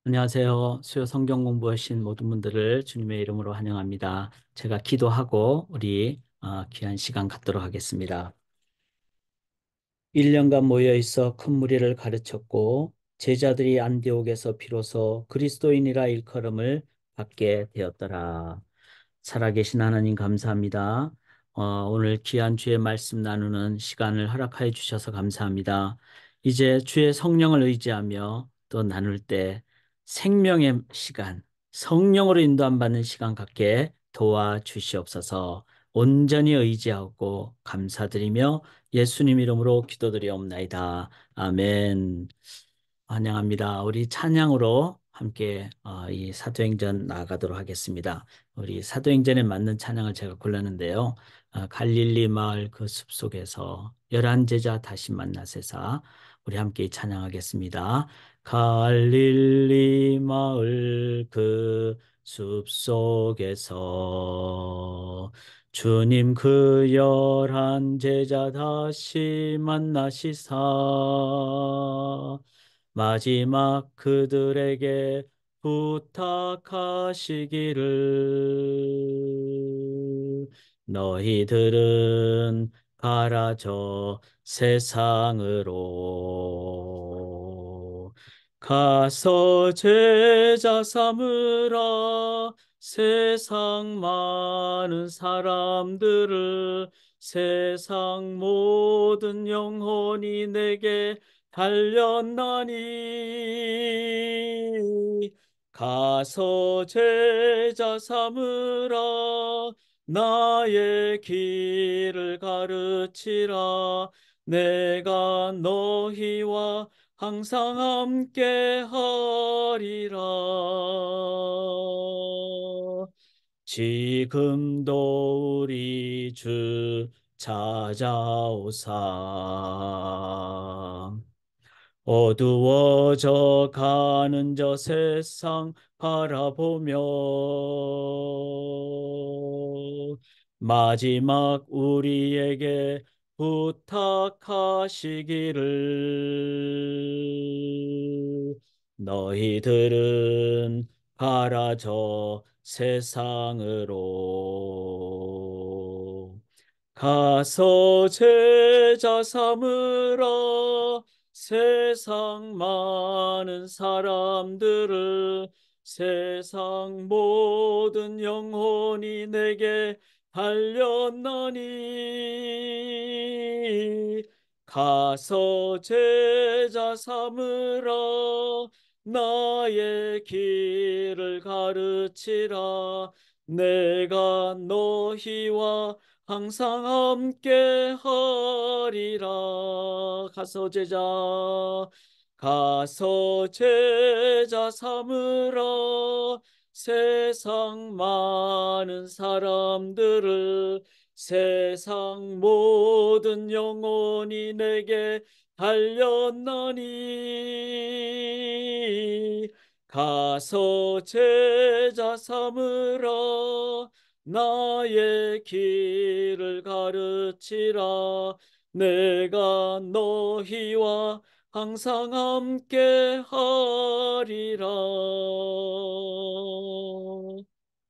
안녕하세요. 수요 성경 공부하신 모든 분들을 주님의 이름으로 환영합니다. 제가 기도하고 우리 귀한 시간 갖도록 하겠습니다. 1년간 모여 있어 큰 무리를 가르쳤고 제자들이 안디옥에서 비로소 그리스도인이라 일컬음을 받게 되었더라. 살아계신 하나님 감사합니다. 오늘 귀한 주의 말씀 나누는 시간을 허락하여 주셔서 감사합니다. 이제 주의 성령을 의지하며 또 나눌 때 생명의 시간, 성령으로 인도함 받는 시간 갖게 도와주시옵소서. 온전히 의지하고 감사드리며 예수님 이름으로 기도드리옵나이다. 아멘. 환영합니다. 우리 찬양으로 함께 이 사도행전 나아가도록 하겠습니다. 우리 사도행전에 맞는 찬양을 제가 골랐는데요. 갈릴리 마을 그 숲속에서 열한 제자 다시 만나세사 우리 함께 찬양하겠습니다. 갈릴리 마을 그 숲속에서 주님 그 열한 제자 다시 만나시사 마지막 그들에게 부탁하시기를 너희들은 가라져 세상으로 가서 제자 삼으라 세상 많은 사람들을 세상 모든 영혼이 내게 달렸나니 가서 제자 삼으라 나의 길을 가르치라 내가 너희와 항상 함께 하리라. 지금도 우리 주 찾아오사 어두워져 가는 저 세상 바라보며 마지막 우리에게 부탁하시기를 너희들은 가라져 세상으로 가서 제자 삼으라 세상 많은 사람들을 세상 모든 영혼이 내게 달렸나니 가서 제자 삼으라 나의 길을 가르치라 내가 너희와 항상 함께 하리라. 가서 제자 삼으라 세상 많은 사람들을 세상 모든 영혼이 내게 달렸나니 가서 제자 삼으라 나의 길을 가르치라 내가 너희와 항상 함께 하리라.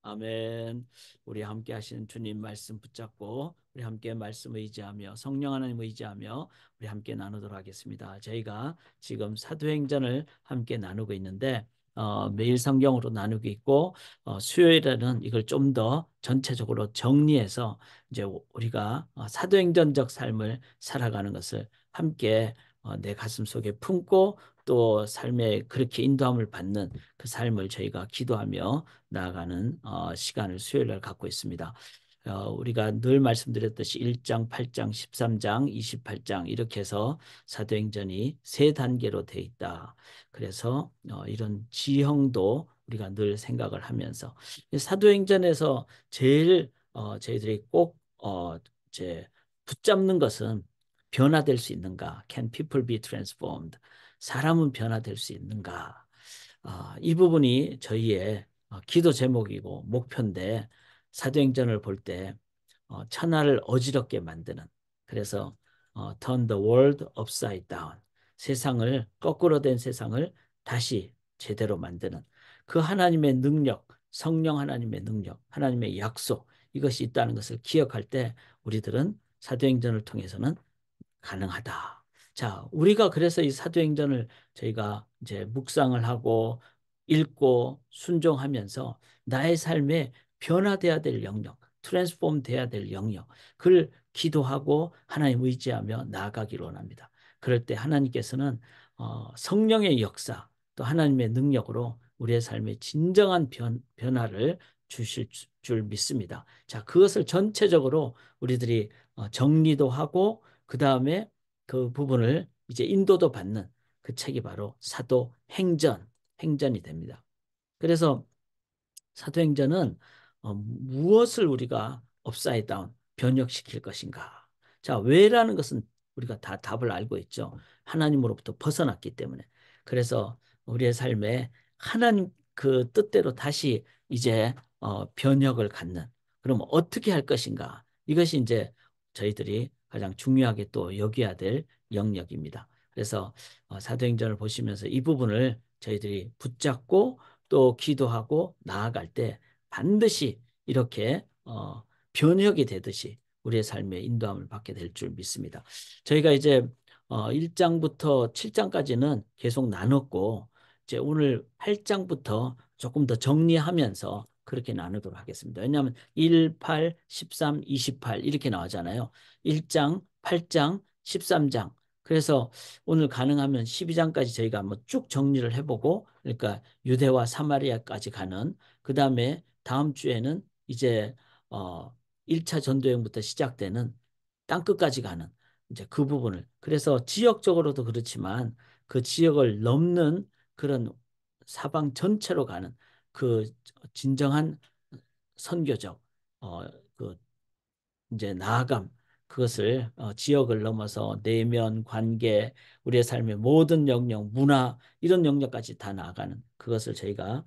아멘. 우리 함께 하시는 주님 말씀 붙잡고 우리 함께 말씀 의지하며 성령 하나님 의지하며 우리 함께 나누도록 하겠습니다. 저희가 지금 사도행전을 함께 나누고 있는데 매일 성경으로 나누고 있고 수요일에는 이걸 좀 더 전체적으로 정리해서 이제 우리가 사도행전적 삶을 살아가는 것을 함께 내 가슴 속에 품고 또 삶에 그렇게 인도함을 받는 그 삶을 저희가 기도하며 나아가는 시간을 수요일 날 갖고 있습니다. 우리가 늘 말씀드렸듯이 1장, 8장, 13장, 28장 이렇게 해서 사도행전이 세 단계로 돼 있다. 그래서 이런 지형도 우리가 늘 생각을 하면서 사도행전에서 제일 저희들이 꼭 이제 붙잡는 것은 변화될 수 있는가? Can people be transformed? 사람은 변화될 수 있는가? 이 부분이 저희의 기도 제목이고 목표인데 사도행전을 볼 때 천하를 어지럽게 만드는 그래서 Turn the world upside down 세상을 거꾸로 된 세상을 다시 제대로 만드는 그 하나님의 능력, 성령 하나님의 능력, 하나님의 약속 이것이 있다는 것을 기억할 때 우리들은 사도행전을 통해서는 가능하다. 자, 우리가 그래서 이 사도행전을 저희가 이제 묵상을 하고 읽고 순종하면서 나의 삶에 변화돼야 될 영역, 트랜스폼 돼야 될 영역, 그걸 기도하고 하나님 의지하며 나아가기를 원합니다. 그럴 때 하나님께서는 성령의 역사, 또 하나님의 능력으로 우리의 삶에 진정한 변화를 주실 줄 믿습니다. 자, 그것을 전체적으로 우리들이 정리도 하고 그 다음에 그 부분을 이제 인도도 받는 그 책이 바로 행전이 됩니다. 그래서 사도행전은 무엇을 우리가 업사이드 다운 변혁시킬 것인가? 자, 왜라는 것은 우리가 다 답을 알고 있죠. 하나님으로부터 벗어났기 때문에. 그래서 우리의 삶에 하나님 그 뜻대로 다시 이제 변혁을 갖는. 그럼 어떻게 할 것인가? 이것이 이제 저희들이 가장 중요하게 또 여겨야 될 영역입니다. 그래서 사도행전을 보시면서 이 부분을 저희들이 붙잡고 또 기도하고 나아갈 때 반드시 이렇게 변혁이 되듯이 우리의 삶에 인도함을 받게 될 줄 믿습니다. 저희가 이제 1장부터 7장까지는 계속 나눴고 이제 오늘 8장부터 조금 더 정리하면서 그렇게 나누도록 하겠습니다. 왜냐하면 1, 8, 13, 28 이렇게 나오잖아요. 1장, 8장, 13장. 그래서 오늘 가능하면 12장까지 저희가 한번 쭉 정리를 해보고 그러니까 유대와 사마리아까지 가는 그 다음에 다음 주에는 이제 1차 전도여행부터 시작되는 땅끝까지 가는 이제 그 부분을 그래서 지역적으로도 그렇지만 그 지역을 넘는 그런 사방 전체로 가는 그 진정한 선교적 그 이제 나아감 그것을 지역을 넘어서 내면 관계 우리의 삶의 모든 영역 문화 이런 영역까지 다 나아가는 그것을 저희가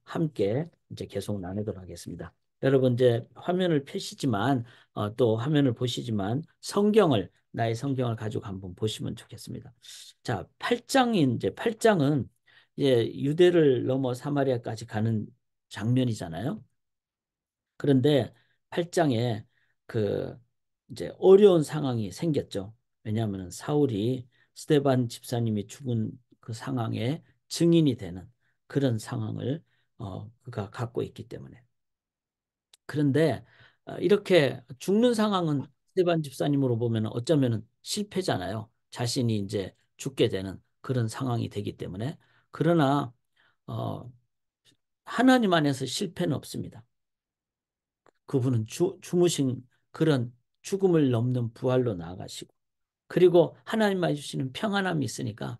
함께 이제 계속 나누도록 하겠습니다. 여러분 이제 화면을 펴시지만 또 화면을 보시지만 성경을 나의 성경을 가지고 한번 보시면 좋겠습니다. 자, 8장인 이제 8장은 이제 유대를 넘어 사마리아까지 가는 장면이잖아요. 그런데 8장에 그 이제 어려운 상황이 생겼죠. 왜냐하면 사울이 스데반 집사님이 죽은 그 상황에 증인이 되는 그런 상황을 그가 갖고 있기 때문에. 그런데 이렇게 죽는 상황은 스데반 집사님으로 보면 어쩌면 실패잖아요. 자신이 이제 죽게 되는 그런 상황이 되기 때문에. 그러나 어, 하나님 안에서 실패는 없습니다. 그분은 주무신 그런 죽음을 넘는 부활로 나아가시고 그리고 하나님만 주시는 평안함이 있으니까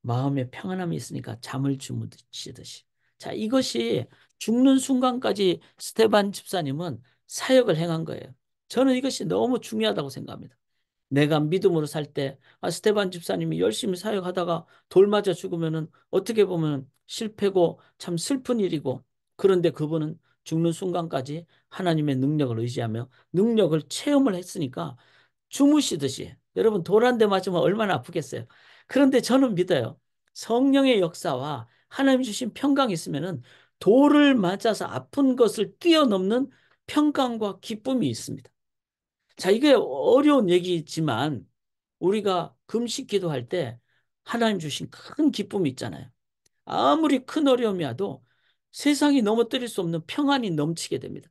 마음에 평안함이 있으니까 잠을 주무시듯이 자 이것이 죽는 순간까지 스테반 집사님은 사역을 행한 거예요. 저는 이것이 너무 중요하다고 생각합니다. 내가 믿음으로 살 때, 스테반 집사님이 열심히 사역하다가 돌 맞아 죽으면은 어떻게 보면 실패고 참 슬픈 일이고, 그런데 그분은 죽는 순간까지 하나님의 능력을 의지하며 능력을 체험을 했으니까 주무시듯이, 여러분 돌 한 대 맞으면 얼마나 아프겠어요. 그런데 저는 믿어요. 성령의 역사와 하나님 주신 평강이 있으면은 돌을 맞아서 아픈 것을 뛰어넘는 평강과 기쁨이 있습니다. 자, 이게 어려운 얘기지만 우리가 금식 기도할 때 하나님 주신 큰 기쁨이 있잖아요. 아무리 큰 어려움이 와도 세상이 넘어뜨릴 수 없는 평안이 넘치게 됩니다.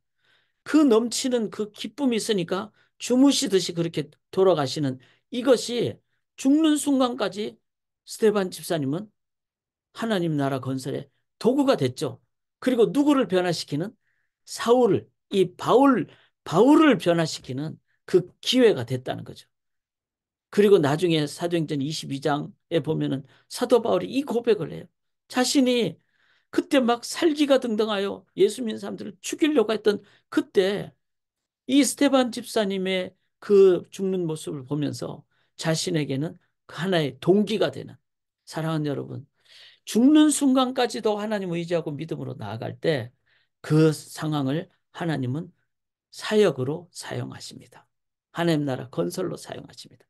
그 넘치는 그 기쁨이 있으니까 주무시듯이 그렇게 돌아가시는 이것이 죽는 순간까지 스테반 집사님은 하나님 나라 건설의 도구가 됐죠. 그리고 누구를 변화시키는 사울을 이 바울을 변화시키는 그 기회가 됐다는 거죠. 그리고 나중에 사도행전 22장에 보면은 사도 바울이 이 고백을 해요. 자신이 그때 막 살기가 등등하여 예수 믿는 사람들을 죽이려고 했던 그때 이 스테반 집사님의 그 죽는 모습을 보면서 자신에게는 그 하나의 동기가 되는 사랑하는 여러분 죽는 순간까지도 하나님 의지하고 믿음으로 나아갈 때 그 상황을 하나님은 사역으로 사용하십니다. 하나님 나라 건설로 사용하십니다.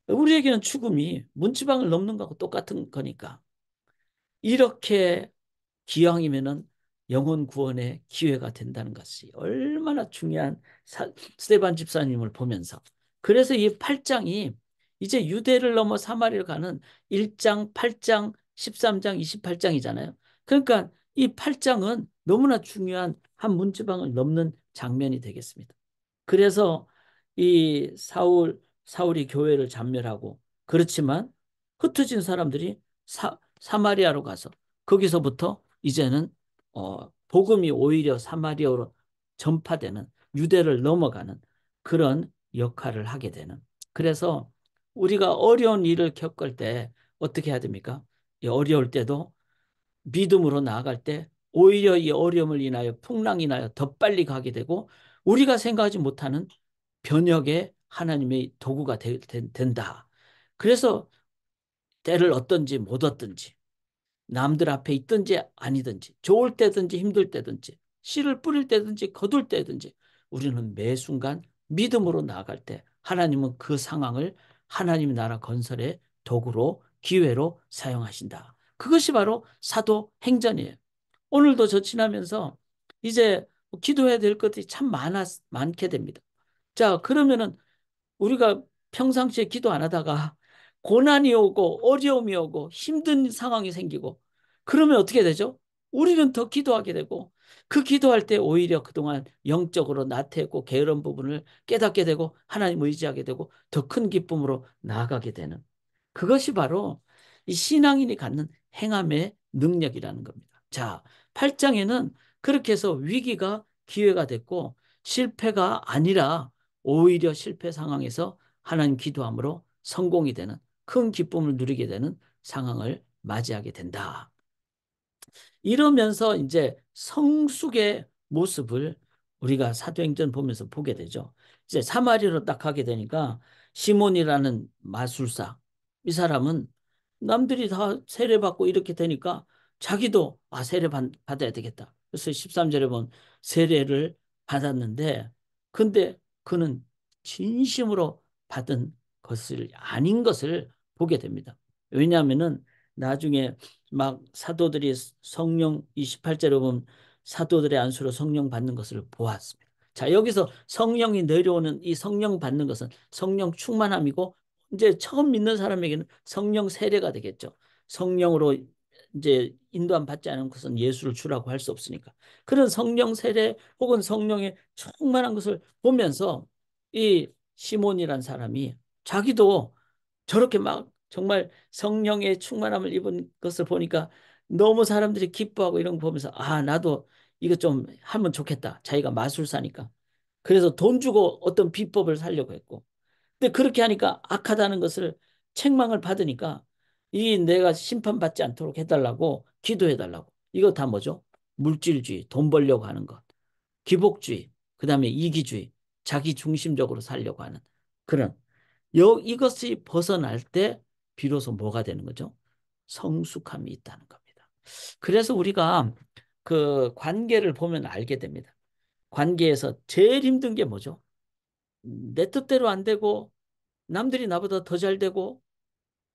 우리에게는 죽음이 문지방을 넘는 거하고 똑같은 거니까. 이렇게 기왕이면은 영혼 구원의 기회가 된다는 것이 얼마나 중요한 스데반 집사님을 보면서, 그래서 이 8장이 이제 유대를 넘어 사마리아를 가는 1장, 8장, 13장, 28장이잖아요. 그러니까 이 8장은 너무나 중요한 한 문지방을 넘는 장면이 되겠습니다. 그래서 이 사울이 교회를 잔멸하고, 그렇지만 흩어진 사람들이 사마리아로 가서 거기서부터 이제는 복음이 오히려 사마리아로 전파되는, 유대를 넘어가는 그런 역할을 하게 되는. 그래서 우리가 어려운 일을 겪을 때 어떻게 해야 됩니까? 이 어려울 때도 믿음으로 나아갈 때 오히려 이 어려움을 인하여 풍랑이 나여 더 빨리 가게 되고, 우리가 생각하지 못하는 변혁의 하나님의 도구가 된다. 그래서 때를 얻든지 못 얻든지, 남들 앞에 있든지 아니든지, 좋을 때든지 힘들 때든지, 씨를 뿌릴 때든지 거둘 때든지, 우리는 매 순간 믿음으로 나아갈 때 하나님은 그 상황을 하나님 나라 건설의 도구로, 기회로 사용하신다. 그것이 바로 사도행전이에요. 오늘도 저 지나면서 이제 기도해야 될 것들이 참 많게 됩니다. 자, 그러면은 우리가 평상시에 기도 안 하다가 고난이 오고 어려움이 오고 힘든 상황이 생기고, 그러면 어떻게 되죠? 우리는 더 기도하게 되고, 그 기도할 때 오히려 그동안 영적으로 나태했고 게으른 부분을 깨닫게 되고 하나님 의지하게 되고 더 큰 기쁨으로 나아가게 되는, 그것이 바로 이 신앙인이 갖는 행함의 능력이라는 겁니다. 자, 8장에는 그렇게 해서 위기가 기회가 됐고, 실패가 아니라 오히려 실패 상황에서 하나님 기도함으로 성공이 되는, 큰 기쁨을 누리게 되는 상황을 맞이하게 된다. 이러면서 이제 성숙의 모습을 우리가 사도행전 보면서 보게 되죠. 이제 사마리아로 딱 가게 되니까 시몬이라는 마술사, 이 사람은 남들이 다 세례받고 이렇게 되니까 자기도 세례 받아야 되겠다. 그래서 13절에 보면 세례를 받았는데, 근데 그는 진심으로 받은 것을 아닌 것을 보게 됩니다. 왜냐하면은 나중에 막 사도들이 성령, 28절에 보면 사도들의 안수로 성령 받는 것을 보았습니다. 자, 여기서 성령이 내려오는, 이 성령 받는 것은 성령 충만함이고, 이제 처음 믿는 사람에게는 성령 세례가 되겠죠. 성령으로 이제 인도함 받지 않은 것은 예수를 주라고 할 수 없으니까. 그런 성령 세례 혹은 성령의 충만한 것을 보면서 이 시몬이란 사람이 자기도 저렇게 막 정말 성령의 충만함을 입은 것을 보니까 너무 사람들이 기뻐하고 이런 거 보면서, 나도 이거 좀 하면 좋겠다. 자기가 마술사니까. 그래서 돈 주고 어떤 비법을 살려고 했고. 근데 그렇게 하니까 악하다는 것을, 책망을 받으니까 이 내가 심판받지 않도록 해달라고 기도해달라고. 이거 다 뭐죠? 물질주의, 돈 벌려고 하는 것, 기복주의, 그다음에 이기주의, 자기 중심적으로 살려고 하는 그런, 이것이 벗어날 때 비로소 뭐가 되는 거죠? 성숙함이 있다는 겁니다. 그래서 우리가 그 관계를 보면 알게 됩니다. 관계에서 제일 힘든 게 뭐죠? 내 뜻대로 안 되고, 남들이 나보다 더 잘 되고,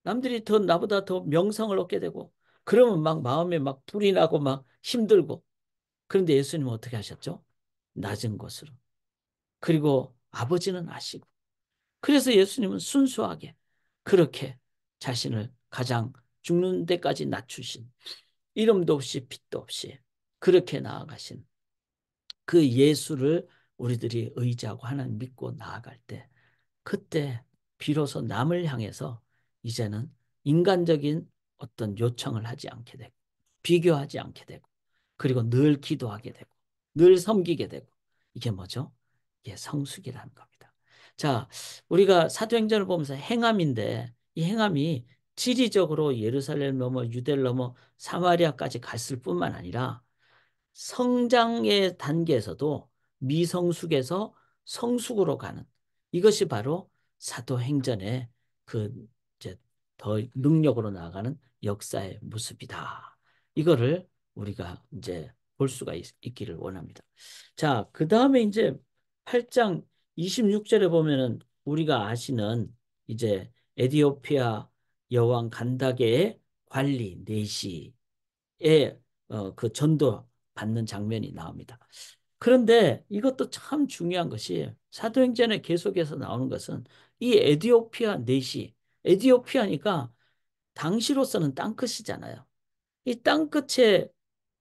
남들이 나보다 더 명성을 얻게 되고, 그러면 막 마음에 막 불이 나고 막 힘들고. 그런데 예수님은 어떻게 하셨죠? 낮은 것으로. 그리고 아버지는 아시고. 그래서 예수님은 순수하게 그렇게 자신을 가장 죽는 데까지 낮추신, 이름도 없이 빛도 없이 그렇게 나아가신 그 예수를 우리들이 의지하고 하나님 믿고 나아갈 때, 그때 비로소 남을 향해서 이제는 인간적인 어떤 요청을 하지 않게 되고, 비교하지 않게 되고, 그리고 늘 기도하게 되고, 늘 섬기게 되고. 이게 뭐죠? 이게 성숙이라는 겁니다. 자, 우리가 사도행전을 보면서 행함인데, 이 행함이 지리적으로 예루살렘 넘어 유대를 넘어 사마리아까지 갔을 뿐만 아니라 성장의 단계에서도 미성숙에서 성숙으로 가는, 이것이 바로 사도행전의 그 이제 더 능력으로 나아가는 역사의 모습이다. 이거를 우리가 이제 볼 수가 있기를 원합니다. 자, 그 다음에 이제 8장 26절에 보면은 우리가 아시는 이제 에디오피아 여왕 간다게의 관리 내시, 그 전도 받는 장면이 나옵니다. 그런데 이것도 참 중요한 것이 사도행전에 계속해서 나오는 것은 이 에디오피아 넷이 에디오피아니까 당시로서는 땅끝이잖아요. 이 땅끝에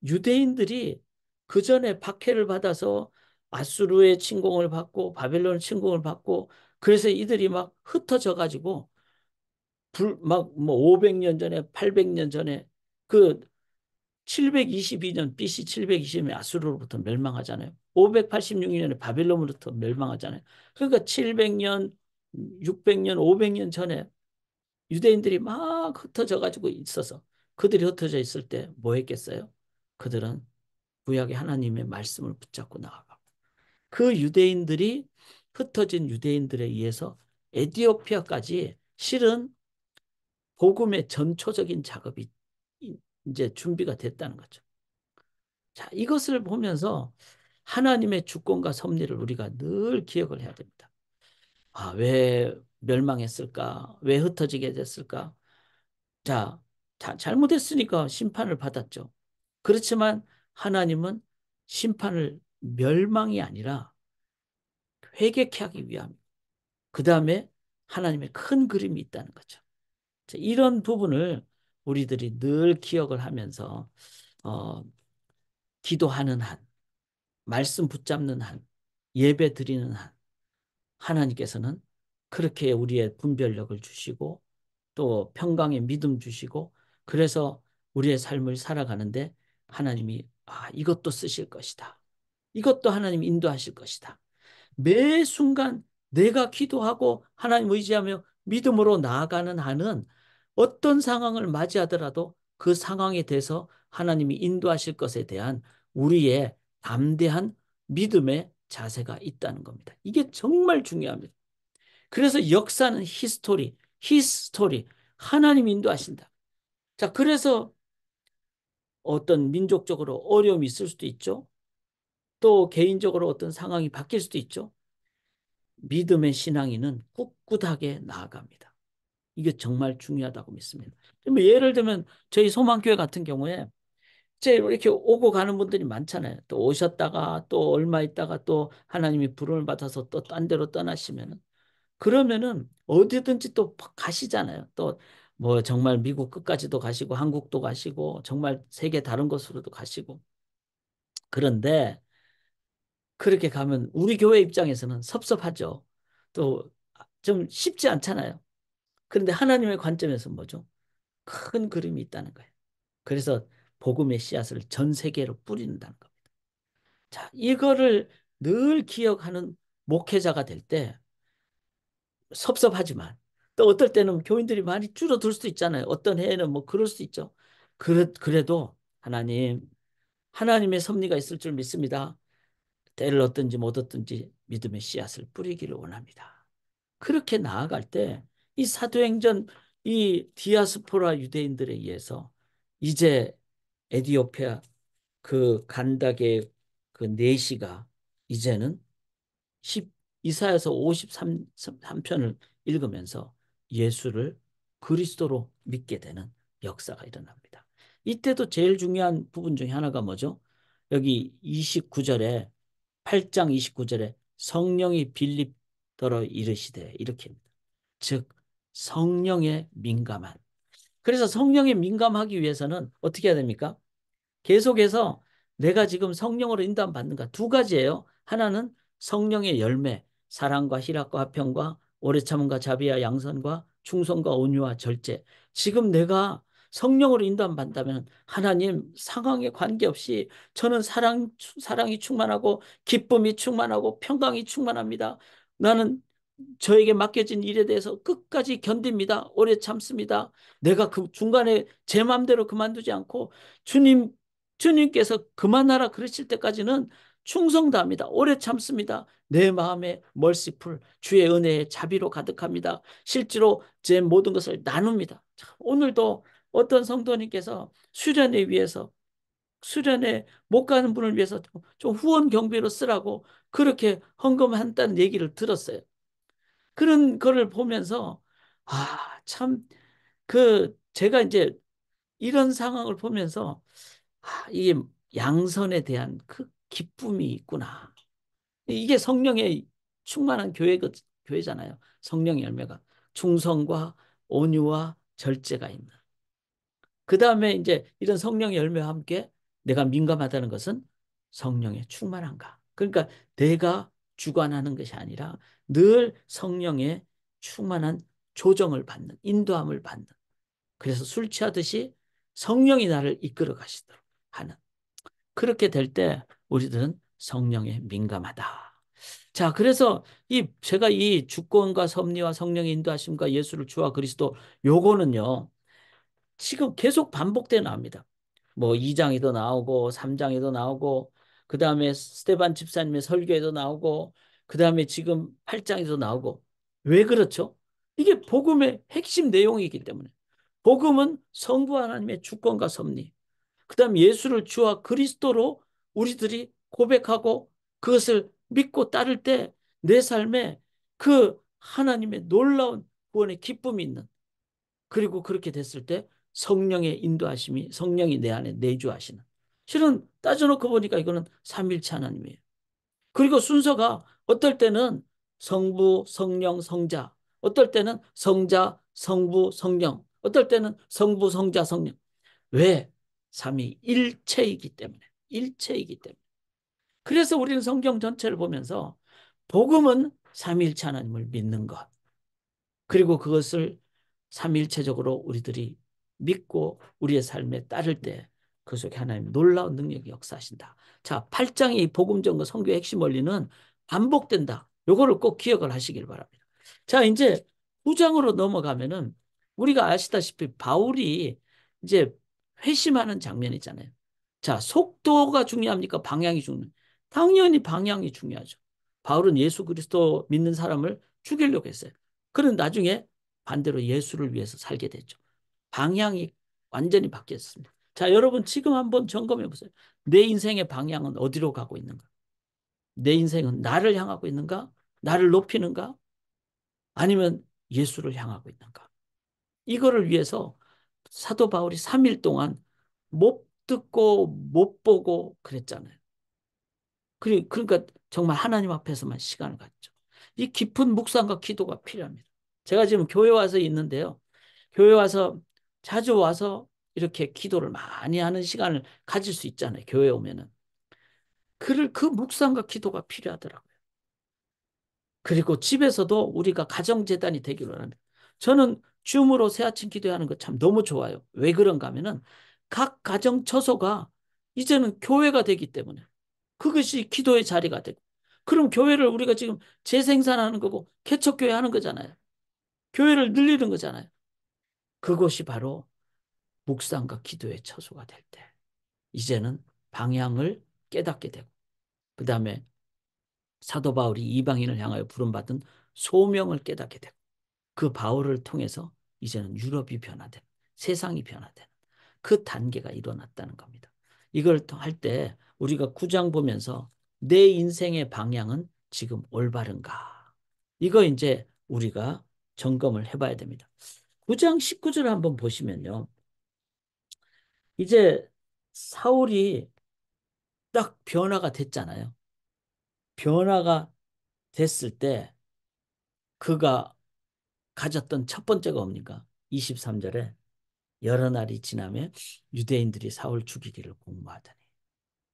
유대인들이 그 전에 박해를 받아서 아수르의 침공을 받고 바벨론 침공을 받고 그래서 이들이 막 흩어져 가지고 막뭐 500년 전에 800년 전에 그 722년 BC 720년에 아수르로부터 멸망하잖아요. 586년에 바벨론으로부터 멸망하잖아요. 그러니까 700년, 600년, 500년 전에 유대인들이 막 흩어져 가지고 있어서 그들이 흩어져 있을 때 뭐 했겠어요? 그들은 구약의 하나님의 말씀을 붙잡고 나아가고 그 유대인들이 흩어진 유대인들에 의해서 에티오피아까지 실은 복음의 전초적인 작업이 이제 준비가 됐다는 거죠. 자, 이것을 보면서 하나님의 주권과 섭리를 우리가 늘 기억을 해야 됩니다. 아, 왜 멸망했을까? 왜 흩어지게 됐을까? 자, 잘못했으니까 심판을 받았죠. 그렇지만 하나님은 심판을 멸망이 아니라 회개케 하기 위함. 그 다음에 하나님의 큰 그림이 있다는 거죠. 자, 이런 부분을 우리들이 늘 기억을 하면서 어, 기도하는 한, 말씀 붙잡는 한, 예배 드리는 한, 하나님께서는 그렇게 우리의 분별력을 주시고 또 평강의 믿음 주시고 그래서 우리의 삶을 살아가는데 하나님이 이것도 쓰실 것이다. 이것도 하나님 인도하실 것이다. 매 순간 내가 기도하고 하나님 의지하며 믿음으로 나아가는 한은 어떤 상황을 맞이하더라도 그 상황에 대해서 하나님이 인도하실 것에 대한 우리의 담대한 믿음의 자세가 있다는 겁니다. 이게 정말 중요합니다. 그래서 역사는 히스토리. 하나님이 인도하신다. 자, 그래서 어떤 민족적으로 어려움이 있을 수도 있죠. 또 개인적으로 어떤 상황이 바뀔 수도 있죠. 믿음의 신앙인은 꿋꿋하게 나아갑니다. 이게 정말 중요하다고 믿습니다. 뭐 예를 들면 저희 소망교회 같은 경우에 이제 이렇게 오고 가는 분들이 많잖아요. 또 오셨다가 또 얼마 있다가 또 하나님이 부름을 받아서 또 딴 데로 떠나시면은 그러면은 어디든지 또 가시잖아요. 또 뭐 정말 미국 끝까지도 가시고 한국도 가시고 정말 세계 다른 곳으로도 가시고 그런데 그렇게 가면 우리 교회 입장에서는 섭섭하죠. 또 좀 쉽지 않잖아요. 그런데 하나님의 관점에서 뭐죠? 큰 그림이 있다는 거예요. 그래서 복음의 씨앗을 전 세계로 뿌린다는 겁니다. 자, 이거를 늘 기억하는 목회자가 될 때 섭섭하지만 또 어떨 때는 교인들이 많이 줄어들 수도 있잖아요. 어떤 해에는 뭐 그럴 수도 있죠. 그래도 하나님의 섭리가 있을 줄 믿습니다. 때를 얻든지 못 얻든지 믿음의 씨앗을 뿌리기를 원합니다. 그렇게 나아갈 때 이 사도행전 이 디아스포라 유대인들에 의해서 이제 에디오피아 그 간닥의 그 내시가 이제는 10, 이사야서 53편을 읽으면서 예수를 그리스도로 믿게 되는 역사가 일어납니다. 이때도 제일 중요한 부분 중에 하나가 뭐죠? 여기 29절에 8장 29절에 성령이 빌립더러 이르시되 이렇게입니다. 즉 성령에 민감한. 그래서 성령에 민감하기 위해서는 어떻게 해야 됩니까? 계속해서 내가 지금 성령으로 인도함 받는가 두 가지예요. 하나는 성령의 열매, 사랑과 희락과 화평과 오래 참음과 자비와 양선과 충성과 온유와 절제. 지금 내가 성령으로 인도함 받다면 하나님 상황에 관계없이 저는 사랑이 충만하고 기쁨이 충만하고 평강이 충만합니다. 나는 저에게 맡겨진 일에 대해서 끝까지 견딥니다. 오래 참습니다. 내가 그 중간에 제 마음대로 그만두지 않고 주님께서 그만하라 그러실 때까지는 충성 다합니다. 오래 참습니다. 내 마음에 멀시풀 주의 은혜에 자비로 가득합니다. 실제로 제 모든 것을 나눕니다. 자, 오늘도 어떤 성도님께서 수련회 못 가는 분을 위해서 좀 후원 경비로 쓰라고 그렇게 헌금한다는 얘기를 들었어요. 그런 거를 보면서 참 제가 이제 이런 상황을 보면서 이게 양선에 대한 그 기쁨이 있구나. 이게 성령의 충만한 교회잖아요. 성령의 열매가 충성과 온유와 절제가 있는. 그 다음에 이제 이런 성령의 열매와 함께 내가 민감하다는 것은 성령의 충만한가. 그러니까 내가 주관하는 것이 아니라 늘 성령의 충만한 조정을 받는, 인도함을 받는. 그래서 술 취하듯이 성령이 나를 이끌어 가시도록 하는. 그렇게 될 때 우리들은 성령에 민감하다. 자, 그래서 제가 이 주권과 섭리와 성령의 인도하심과 예수를 주와 그리스도 요거는요. 지금 계속 반복돼 나옵니다. 뭐 2장에도 나오고 3장에도 나오고 그다음에 스테반 집사님의 설교에도 나오고 그다음에 지금 8장에도 나오고 왜 그렇죠? 이게 복음의 핵심 내용이기 때문에 복음은 성부 하나님의 주권과 섭리 그다음 예수를 주와 그리스도로 우리들이 고백하고 그것을 믿고 따를 때 내 삶에 그 하나님의 놀라운 구원의 기쁨이 있는 그리고 그렇게 됐을 때 성령의 인도하심이 성령이 내 안에 내주하시는 실은 따져놓고 보니까 이거는 삼일체 하나님이에요. 그리고 순서가 어떨 때는 성부, 성령, 성자 어떨 때는 성자, 성부, 성령 어떨 때는 성부, 성자, 성령 왜? 삼위 일체이기 때문에 일체이기 때문에 그래서 우리는 성경 전체를 보면서 복음은 삼위일체 하나님을 믿는 것 그리고 그것을 삼일체적으로 우리들이 믿고 우리의 삶에 따를 때 그 속에 하나님 놀라운 능력이 역사하신다. 자, 8장의 이 복음 전거 선교의 핵심 원리는 반복된다. 요거를 꼭 기억을 하시길 바랍니다. 자, 이제 9장으로 넘어가면은 우리가 아시다시피 바울이 이제 회심하는 장면이잖아요. 자, 속도가 중요합니까? 방향이 중요합니까? 당연히 방향이 중요하죠. 바울은 예수 그리스도 믿는 사람을 죽이려고 했어요. 그런 나중에 반대로 예수를 위해서 살게 됐죠. 방향이 완전히 바뀌었습니다. 자, 여러분 지금 한번 점검해 보세요. 내 인생의 방향은 어디로 가고 있는가? 내 인생은 나를 향하고 있는가? 나를 높이는가? 아니면 예수를 향하고 있는가? 이거를 위해서 사도 바울이 3일 동안 못 듣고 못 보고 그랬잖아요. 그러니까 정말 하나님 앞에서만 시간을 갖죠. 이 깊은 묵상과 기도가 필요합니다. 제가 지금 교회 와서 있는데요. 교회 와서 자주 와서 이렇게 기도를 많이 하는 시간을 가질 수 있잖아요. 교회 오면은. 그 묵상과 기도가 필요하더라고요. 그리고 집에서도 우리가 가정재단이 되기를 합니다. 저는 줌으로 새 아침 기도하는 거 참 너무 좋아요. 왜 그런가 하면은 각 가정 처소가 이제는 교회가 되기 때문에 그것이 기도의 자리가 되고 그럼 교회를 우리가 지금 재생산하는 거고 개척교회 하는 거잖아요. 교회를 늘리는 거잖아요. 그것이 바로 묵상과 기도의 처소가 될 때 이제는 방향을 깨닫게 되고 그 다음에 사도 바울이 이방인을 향하여 부름받은 소명을 깨닫게 되고 그 바울을 통해서 이제는 유럽이 변화되는 세상이 변화되는 그 단계가 일어났다는 겁니다. 이걸 할 때 우리가 9장 보면서 내 인생의 방향은 지금 올바른가? 이거 이제 우리가 점검을 해봐야 됩니다. 9장 19절을 한번 보시면요. 이제 사울이 딱 변화가 됐잖아요. 변화가 됐을 때 그가 가졌던 첫 번째가 뭡니까? 23절에 여러 날이 지나면 유대인들이 사울 죽이기를 공모하더니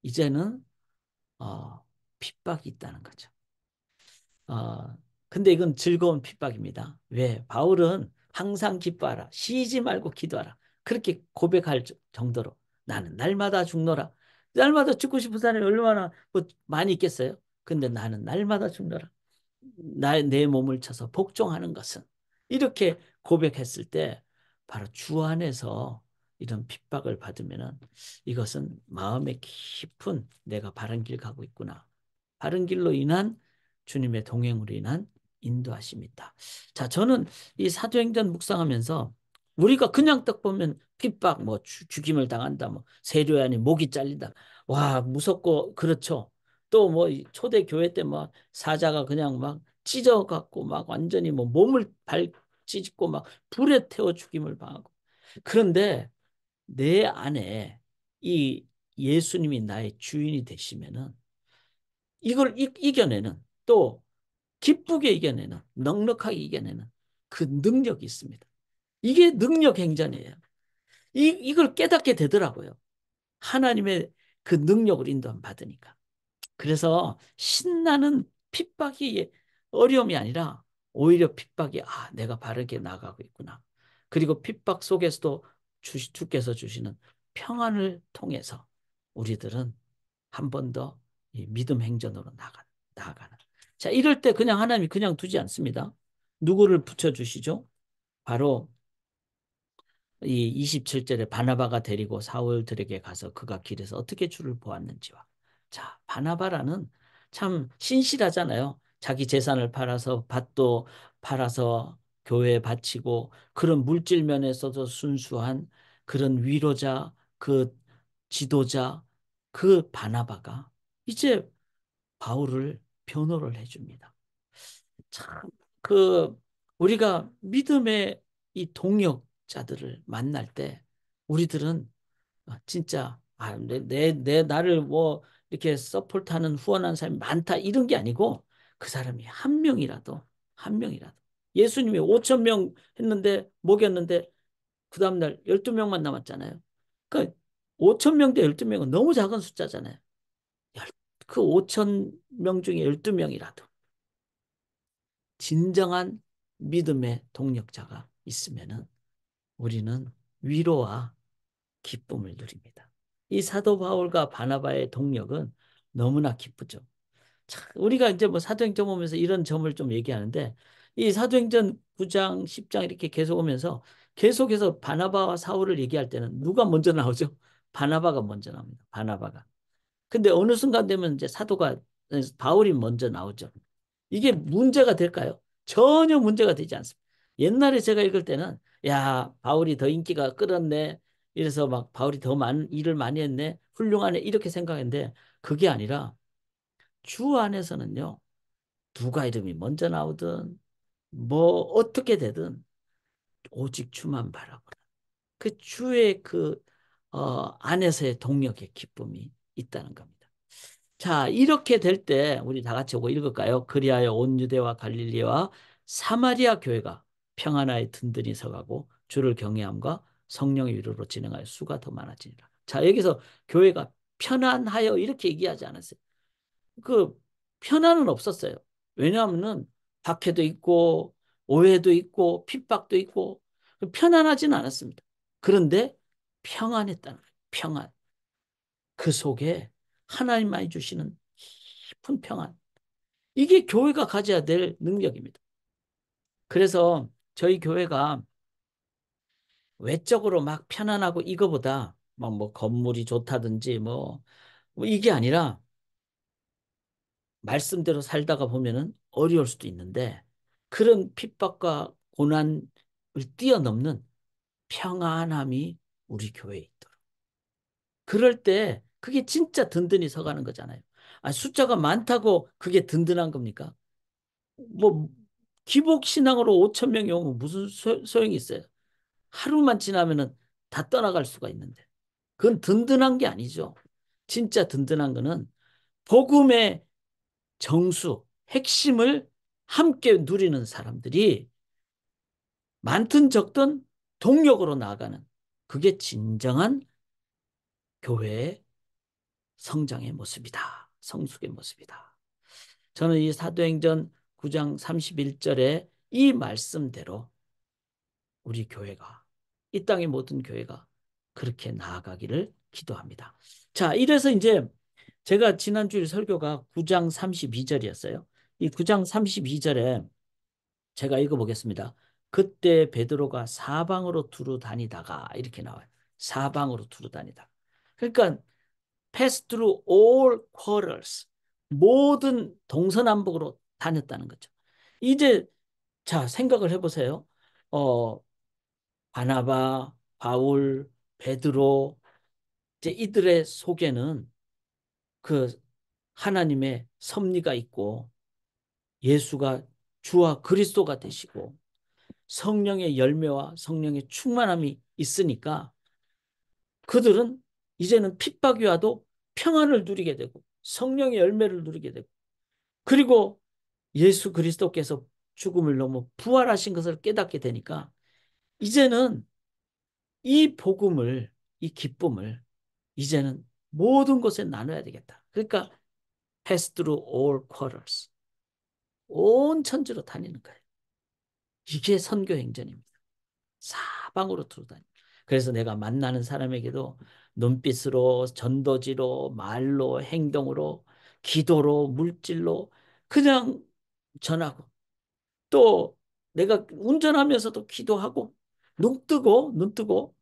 이제는 핍박이 있다는 거죠. 어, 근데 이건 즐거운 핍박입니다. 왜? 바울은 항상 기뻐하라. 쉬지 말고 기도하라. 그렇게 고백할 정도로 나는 날마다 죽노라. 날마다 죽고 싶은 사람이 얼마나 뭐 많이 있겠어요? 근데 나는 날마다 죽노라. 내 몸을 쳐서 복종하는 것은 이렇게 고백했을 때 바로 주 안에서 이런 핍박을 받으면은 이것은 마음의 깊은 내가 바른 길 가고 있구나. 바른 길로 인한 주님의 동행으로 인한 인도하심이 있다. 자, 저는 이 사도행전 묵상하면서 우리가 그냥 딱 보면 핍박, 뭐 죽임을 당한다, 뭐 세례요한이 목이 잘린다. 와, 무섭고 그렇죠. 또 뭐 초대 교회 때 뭐 사자가 그냥 막 찢어갖고 막 완전히 뭐 몸을 찢고 막 불에 태워 죽임을 당하고. 그런데 내 안에 이 예수님이 나의 주인이 되시면은 이걸 이겨내는, 또 기쁘게 이겨내는, 넉넉하게 이겨내는 그 능력이 있습니다. 이게 능력 행전이에요. 이걸 깨닫게 되더라고요. 하나님의 그 능력을 인도함 받으니까. 그래서 신나는 핍박이 어려움이 아니라 오히려 핍박이, 내가 바르게 나가고 있구나. 그리고 핍박 속에서도 주께서 주시는 평안을 통해서 우리들은 한 번 더 믿음 행전으로 나아가는. 자, 이럴 때 그냥 하나님이 그냥 두지 않습니다. 누구를 붙여주시죠? 바로 이 27절에 바나바가 데리고 사울들에게 가서 그가 길에서 어떻게 주를 보았는지와. 자, 바나바라는 참 신실하잖아요. 자기 재산을 팔아서, 밭도 팔아서 교회에 바치고, 그런 물질 면에서도 순수한 그런 위로자, 그 지도자, 그 바나바가 이제 바울을 변호를 해줍니다. 참, 그, 우리가 믿음의 이 동역자들을 만날 때, 우리들은 진짜, 나를 뭐, 이렇게 서포트하는 후원하는 사람이 많다, 이런 게 아니고, 그 사람이 한 명이라도. 예수님이 5천 명 했는데, 먹였는데, 그 다음날 12명만 남았잖아요. 그 5천 명 대 12명은 너무 작은 숫자잖아요. 그 5천 명 중에 12명이라도. 진정한 믿음의 동력자가 있으면은 우리는 위로와 기쁨을 누립니다. 이 사도 바울과 바나바의 동력은 너무나 기쁘죠. 참, 우리가 이제 뭐 사도행전 보면서 이런 점을 좀 얘기하는데, 이 사도행전 9장, 10장 이렇게 계속 오면서 계속해서 바나바와 사울을 얘기할 때는 누가 먼저 나오죠? 바나바가 먼저 나옵니다. 바나바가. 근데 어느 순간 되면 이제 바울이 먼저 나오죠. 이게 문제가 될까요? 전혀 문제가 되지 않습니다. 옛날에 제가 읽을 때는, 야, 바울이 더 인기가 끌었네. 이래서 막 바울이 더 많은 일을 많이 했네. 훌륭하네. 이렇게 생각했는데, 그게 아니라 주 안에서는요, 누가 이름이 먼저 나오든 뭐 어떻게 되든 오직 주만 바라보라. 그 주의 안에서의 동력의 기쁨이 있다는 겁니다. 자, 이렇게 될 때 우리 다 같이 오고 읽을까요? 그리하여 온 유대와 갈릴리와 사마리아 교회가 평안하에 든든히 서가고 주를 경외함과 성령의 위로로 진행하여 수가 더 많아지니라. 자, 여기서 교회가 편안하여 이렇게 얘기하지 않았어요. 그 편안은 없었어요. 왜냐하면은 박해도 있고 오해도 있고 핍박도 있고 편안하지는 않았습니다. 그런데 평안했다는 거예요. 평안. 그 속에 하나님만이 주시는 깊은 평안. 이게 교회가 가져야 될 능력입니다. 그래서 저희 교회가 외적으로 막 편안하고 이거보다 막 뭐 건물이 좋다든지 뭐 이게 아니라 말씀대로 살다가 보면은 어려울 수도 있는데, 그런 핍박과 고난을 뛰어넘는 평안함이 우리 교회에 있도록. 그럴 때 그게 진짜 든든히 서가는 거잖아요. 숫자가 많다고 그게 든든한 겁니까? 뭐 기복 신앙으로 5천 명이 오면 무슨 소용이 있어요? 하루만 지나면은 다 떠나갈 수가 있는데. 그건 든든한 게 아니죠. 진짜 든든한 거는 복음의 정수, 핵심을 함께 누리는 사람들이 많든 적든 동력으로 나아가는, 그게 진정한 교회의 성장의 모습이다. 성숙의 모습이다. 저는 이 사도행전 9장 31절에 이 말씀대로 우리 교회가, 이 땅의 모든 교회가 그렇게 나아가기를 기도합니다. 자, 이래서 이제 제가 지난주일 설교가 9장 32절이었어요. 이 9장 32절에 제가 읽어보겠습니다. 그때 베드로가 사방으로 두루 다니다가, 이렇게 나와요. 사방으로 두루 다니다. 그러니까 pass through all quarters, 모든 동서남북으로 다녔다는 거죠. 이제 자, 생각을 해보세요. 어, 바나바, 바울, 베드로, 이제 이들의 속에는 그 하나님의 섭리가 있고, 예수가 주와 그리스도가 되시고 성령의 열매와 성령의 충만함이 있으니까 그들은 이제는 핍박이 와도 평안을 누리게 되고 성령의 열매를 누리게 되고 그리고 예수 그리스도께서 죽음을 넘어 부활하신 것을 깨닫게 되니까 이제는 이 복음을, 이 기쁨을 이제는 모든 곳에 나눠야 되겠다. 그러니까 pass through all quarters. 온 천지로 다니는 거예요. 이게 선교 행전입니다. 사방으로 두루다니. 그래서 내가 만나는 사람에게도 눈빛으로, 전도지로, 말로, 행동으로, 기도로, 물질로 그냥 전하고 또 내가 운전하면서도 기도하고 눈 뜨고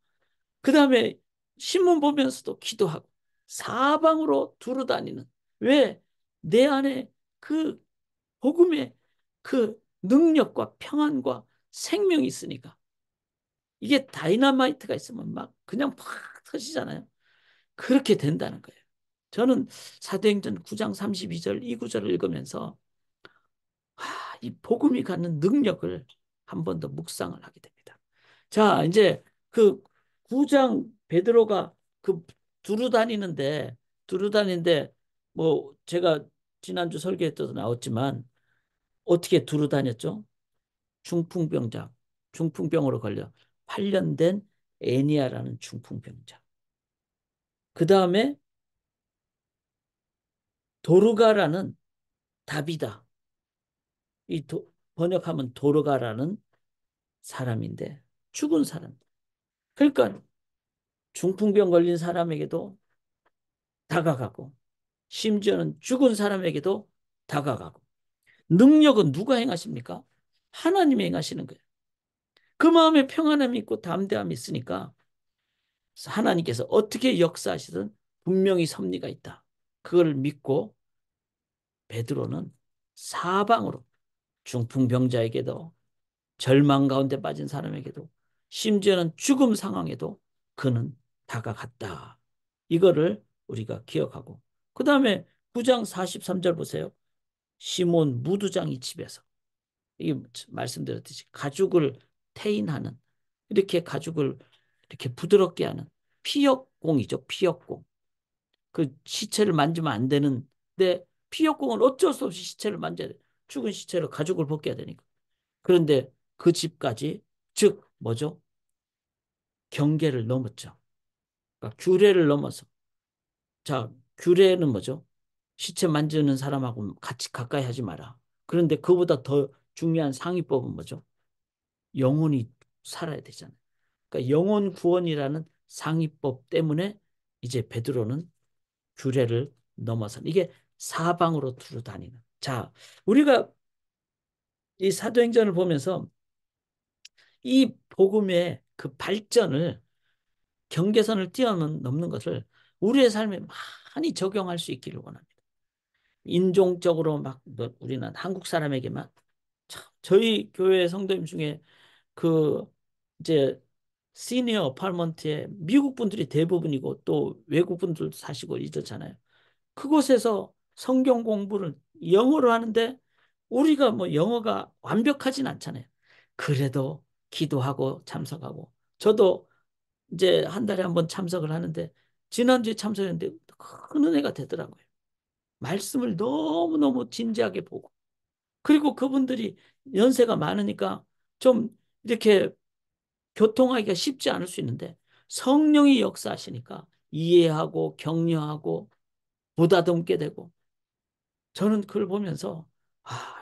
그 다음에 신문 보면서도 기도하고 사방으로 두루다니는 왜? 내 안에 그 복음의 그 능력과 평안과 생명이 있으니까 이게 다이너마이트가 있으면 막 그냥 팍 터지잖아요. 그렇게 된다는 거예요. 저는 사도행전 9장 32절 이 구절을 읽으면서 이 복음이 갖는 능력을 한 번 더 묵상을 하게 됩니다. 자, 이제 그 9장 베드로가 그 두루 다니는데 뭐 제가 지난주 설교에 도 나왔지만 어떻게 두루 다녔죠? 중풍병자, 중풍병으로 걸려 8년 된 애니아라는 중풍병자. 그 다음에 도르가라는 다비다. 번역하면 도르가라는 사람인데 죽은 사람. 그러니까 중풍병 걸린 사람에게도 다가가고 심지어는 죽은 사람에게도 다가가고 능력은 누가 행하십니까? 하나님이 행하시는 거예요. 그 마음에 평안함이 있고 담대함이 있으니까 하나님께서 어떻게 역사하시든 분명히 섭리가 있다. 그걸 믿고 베드로는 사방으로 중풍병자에게도 절망 가운데 빠진 사람에게도 심지어는 죽음 상황에도 그는 다가갔다. 이거를 우리가 기억하고 그 다음에 9장 43절 보세요. 시몬 무두장이 집에서 이게 말씀드렸듯이 가죽을 태인하는 이렇게 가죽을 이렇게 부드럽게 하는 피역공이죠. 피역공. 그 시체를 만지면 안 되는데 피역공은 어쩔 수 없이 시체를 만져야 돼. 죽은 시체로 가죽을 벗겨야 되니까. 그런데 그 집까지 즉 뭐죠? 경계를 넘었죠. 그러니까 규례를 넘어서 자 규례는 뭐죠? 시체 만지는 사람하고 같이 가까이 하지 마라. 그런데 그보다 더 중요한 상위법은 뭐죠? 영혼이 살아야 되잖아요. 그러니까 영혼 구원이라는 상위법 때문에 이제 베드로는 규례를 넘어선 이게 사방으로 두루 다니는. 자, 우리가 이 사도행전을 보면서 이 복음의 그 발전을 경계선을 뛰어넘는 것을 우리의 삶에 많이 적용할 수 있기를 원합니다. 인종적으로 막 우리는 한국 사람에게만 참 저희 교회 성도님 중에 그 이제 시니어 어파먼트에 미국 분들이 대부분이고 또 외국 분들도 사시고 이렇잖아요. 그곳에서 성경 공부를 영어로 하는데 우리가 뭐 영어가 완벽하진 않잖아요. 그래도 기도하고 참석하고 저도 이제 한 달에 한 번 참석을 하는데 지난주에 참석했는데 큰 은혜가 되더라고요. 말씀을 너무너무 진지하게 보고 그리고 그분들이 연세가 많으니까 좀 이렇게 교통하기가 쉽지 않을 수 있는데 성령이 역사하시니까 이해하고 격려하고 보다듬게 되고 저는 그걸 보면서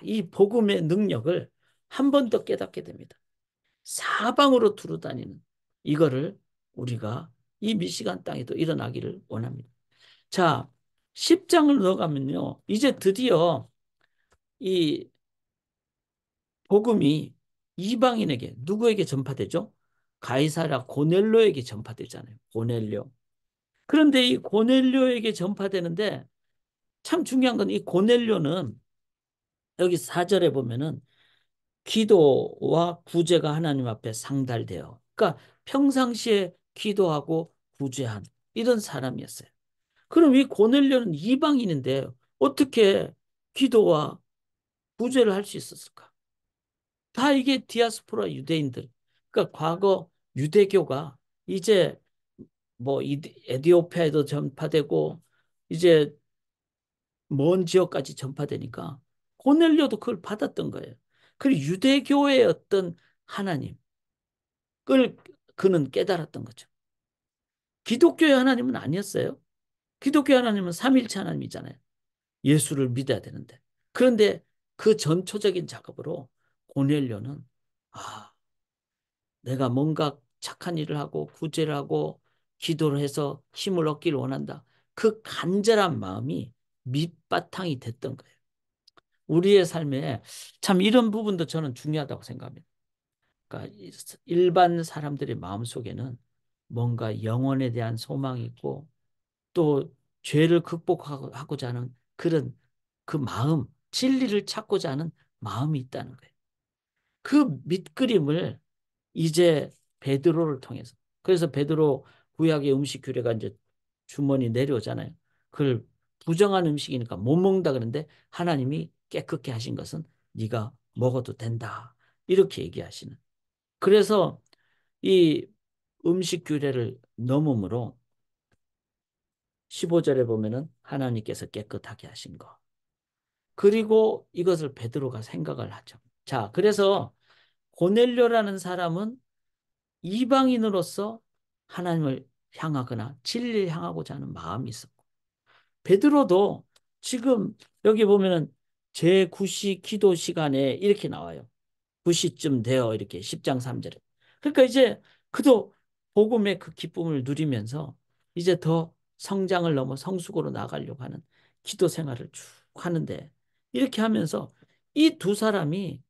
이 복음의 능력을 한 번 더 깨닫게 됩니다. 사방으로 두루다니는 이거를 우리가 이 미시간 땅에도 일어나기를 원합니다. 자, 10장을 넣어가면요. 이제 드디어 이 복음이 이방인에게 누구에게 전파되죠? 가이사랴 고넬료에게 전파되잖아요. 고넬료. 그런데 이 고넬료에게 전파되는데 참 중요한 건 이 고넬료는 여기 4절에 보면은 기도와 구제가 하나님 앞에 상달돼요. 그러니까 평상시에 기도하고 구제한 이런 사람이었어요. 그럼 이 고넬료는 이방인인데 어떻게 기도와 구제를 할 수 있었을까? 다 이게 디아스포라 유대인들. 그러니까 과거 유대교가 이제 뭐 에디오피아에도 전파되고 이제 먼 지역까지 전파되니까 고넬료도 그걸 받았던 거예요. 그리고 유대교의 어떤 하나님을 그는 깨달았던 거죠. 기독교의 하나님은 아니었어요. 기독교 하나님은 삼일체 하나님이잖아요. 예수를 믿어야 되는데. 그런데 그 전초적인 작업으로 고넬료는 아, 내가 뭔가 착한 일을 하고 구제를 하고 기도를 해서 힘을 얻기를 원한다. 그 간절한 마음이 밑바탕이 됐던 거예요. 우리의 삶에 참 이런 부분도 저는 중요하다고 생각합니다. 그러니까 일반 사람들의 마음속에는 뭔가 영혼에 대한 소망이 있고 또 죄를 극복하고자 하는 그런 그 마음, 진리를 찾고자 하는 마음이 있다는 거예요. 그 밑그림을 이제 베드로를 통해서 그래서 베드로 구약의 음식 규례가 이제 주머니 내려오잖아요. 그걸 부정한 음식이니까 못 먹는다 그러는데 하나님이 깨끗게 하신 것은 네가 먹어도 된다. 이렇게 얘기하시는. 그래서 이 음식 규례를 넘음으로 15절에 보면은 하나님께서 깨끗하게 하신 거. 그리고 이것을 베드로가 생각을 하죠. 자, 그래서 고넬료라는 사람은 이방인으로서 하나님을 향하거나 진리를 향하고자 하는 마음이 있었고 베드로도 지금 여기 보면은 제9시 기도 시간에 이렇게 나와요. 9시쯤 되어 이렇게 10장 3절에. 그러니까 이제 그도 복음의 그 기쁨을 누리면서 이제 더 성장을 넘어 성숙으로 나가려고 하는 기도 생활을 쭉 하는데 이렇게 하면서 이 두 사람이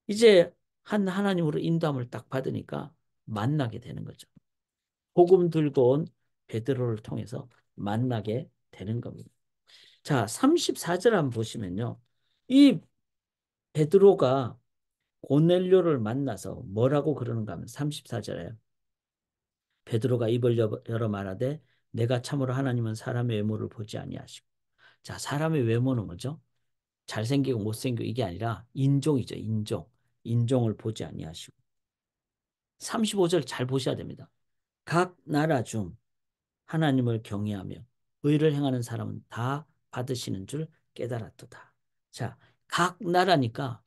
이제 한 하나님으로 인도함을 딱 받으니까 만나게 되는 거죠. 복음 들고 온 베드로를 통해서 만나게 되는 겁니다. 자, 34절 한번 보시면요. 이 베드로가 고넬료를 만나서 뭐라고 그러는가 하면 34절에 베드로가 입을 열어 말하되 내가 참으로 하나님은 사람의 외모를 보지 아니하시고 자, 사람의 외모는 뭐죠? 잘생기고 못생기고 이게 아니라 인종이죠. 인종을 보지 아니하시고 35절 잘 보셔야 됩니다. 각 나라 중 하나님을 경외하며 의를 행하는 사람은 다 받으시는 줄 깨달았도다. 자, 각 나라니까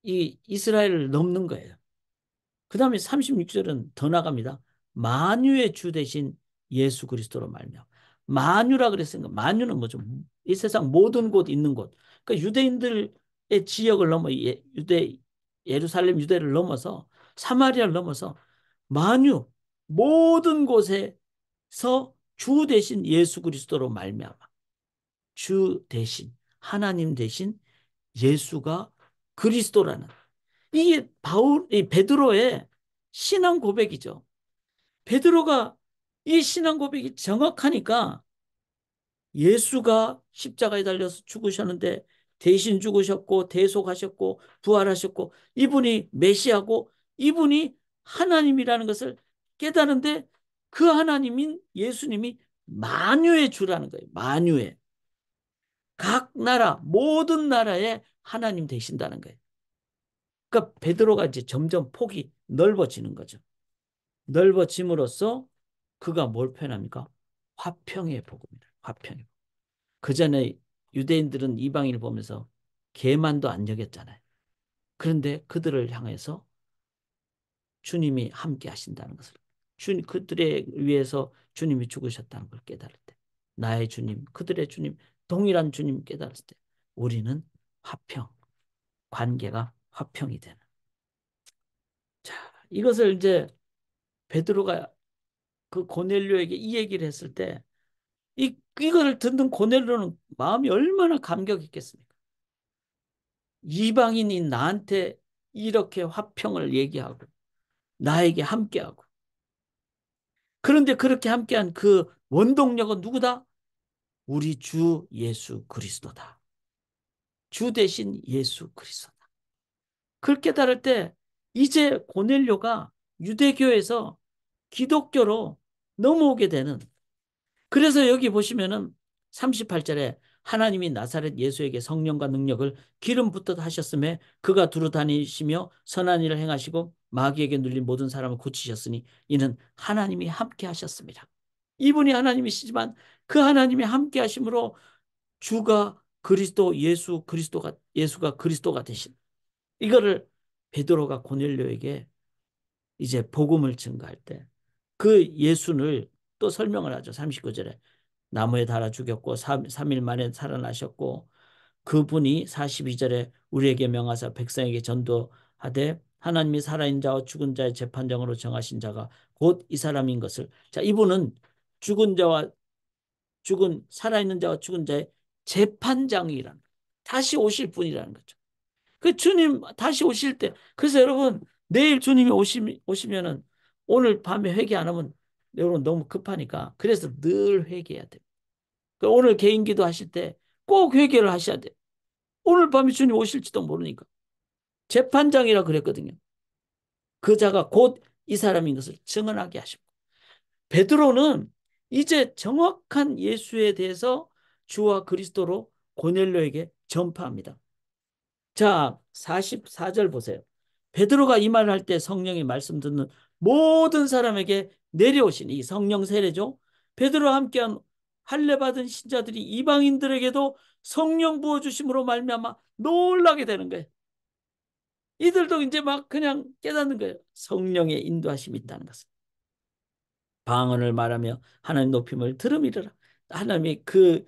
이 이스라엘을 넘는 거예요. 그 다음에 36절은 더 나갑니다. 만유의 주 대신 예수 그리스도로 말미암아. 만유라 그랬으니까 만유는 뭐죠? 이 세상 모든 곳 있는 곳. 그러니까 유대인들의 지역을 넘어 예루살렘 유대를 넘어서 사마리아를 넘어서 만유 모든 곳에서 주 대신 예수 그리스도로 말미암아. 주 대신 하나님 대신 예수가 그리스도라는 이 베드로의 신앙 고백이죠. 베드로가 이 신앙 고백이 정확하니까 예수가 십자가에 달려서 죽으셨는데 대신 죽으셨고 대속하셨고 부활하셨고 이분이 메시아고 이분이 하나님이라는 것을 깨달은데 그 하나님인 예수님이 만유의 주라는 거예요. 만유의. 각 나라 모든 나라의 하나님 되신다는 거예요. 그러니까 베드로가 이제 점점 폭이 넓어지는 거죠. 넓어짐으로써 그가 뭘 표현합니까? 화평의 복음이다. 화평의. 그 전에 유대인들은 이방인을 보면서 개만도 안 여겼잖아요. 그런데 그들을 향해서 주님이 함께 하신다는 것을 그들에 위해서 주님이 죽으셨다는 걸 깨달을 때 나의 주님, 그들의 주님, 동일한 주님 깨달았을 때 우리는 화평, 관계가 화평이 되는. 자, 이것을 이제 베드로가 그 고넬료에게 이 얘기를 했을 때 이거를 듣는 고넬료는 마음이 얼마나 감격했겠습니까? 이방인인 나한테 이렇게 화평을 얘기하고 나에게 함께하고 그런데 그렇게 함께한 그 원동력은 누구다? 우리 주 예수 그리스도다. 주 대신 예수 그리스도다. 그걸 깨달을 때 이제 고넬료가 유대교에서 기독교로 넘어오게 되는 그래서 여기 보시면은 38절에 하나님이 나사렛 예수에게 성령과 능력을 기름 붓듯 하셨음에 그가 두루 다니시며 선한 일을 행하시고 마귀에게 눌린 모든 사람을 고치셨으니 이는 하나님이 함께 하셨습니다. 이분이 하나님이시지만 그 하나님이 함께 하심으로 주가 그리스도 예수가 그리스도가 되신 이거를 베드로가 고넬료에게 이제 복음을 증거할 때 그 예수를 또 설명을 하죠. 39절에 나무에 달아 죽였고 3일 만에 살아나셨고 그분이 42절에 우리에게 명하사 백성에게 전도하되 하나님이 살아있는 자와 죽은 자의 재판장으로 정하신 자가 곧 이 사람인 것을. 자, 이분은 죽은 자와 살아있는 자와 죽은 자의 재판장이라는, 다시 오실 분이라는 거죠. 그 주님 다시 오실 때, 그래서 여러분 내일 주님이 오시면은 오늘 밤에 회개 안 하면 여러분 너무 급하니까, 그래서 늘 회개해야 돼요. 그 오늘 개인 기도 하실 때 꼭 회개를 하셔야 돼요. 오늘 밤에 주님 오실지도 모르니까. 재판장이라 그랬거든요. 그 자가 곧 이 사람인 것을 증언하게 하시고, 베드로는 이제 정확한 예수에 대해서 주와 그리스도로 고넬료에게 전파합니다. 자, 44절 보세요. 베드로가 이 말을 할 때 성령이 말씀 듣는 모든 사람에게 내려오신 이 성령 세례죠. 베드로와 함께한 할례 받은 신자들이 이방인들에게도 성령 부어 주심으로 말미암아 놀라게 되는 거예요. 이들도 이제 막 그냥 깨닫는 거예요. 성령의 인도하심이 있다는 것을. 방언을 말하며 하나님 높임을 들음이르라. 하나님의 그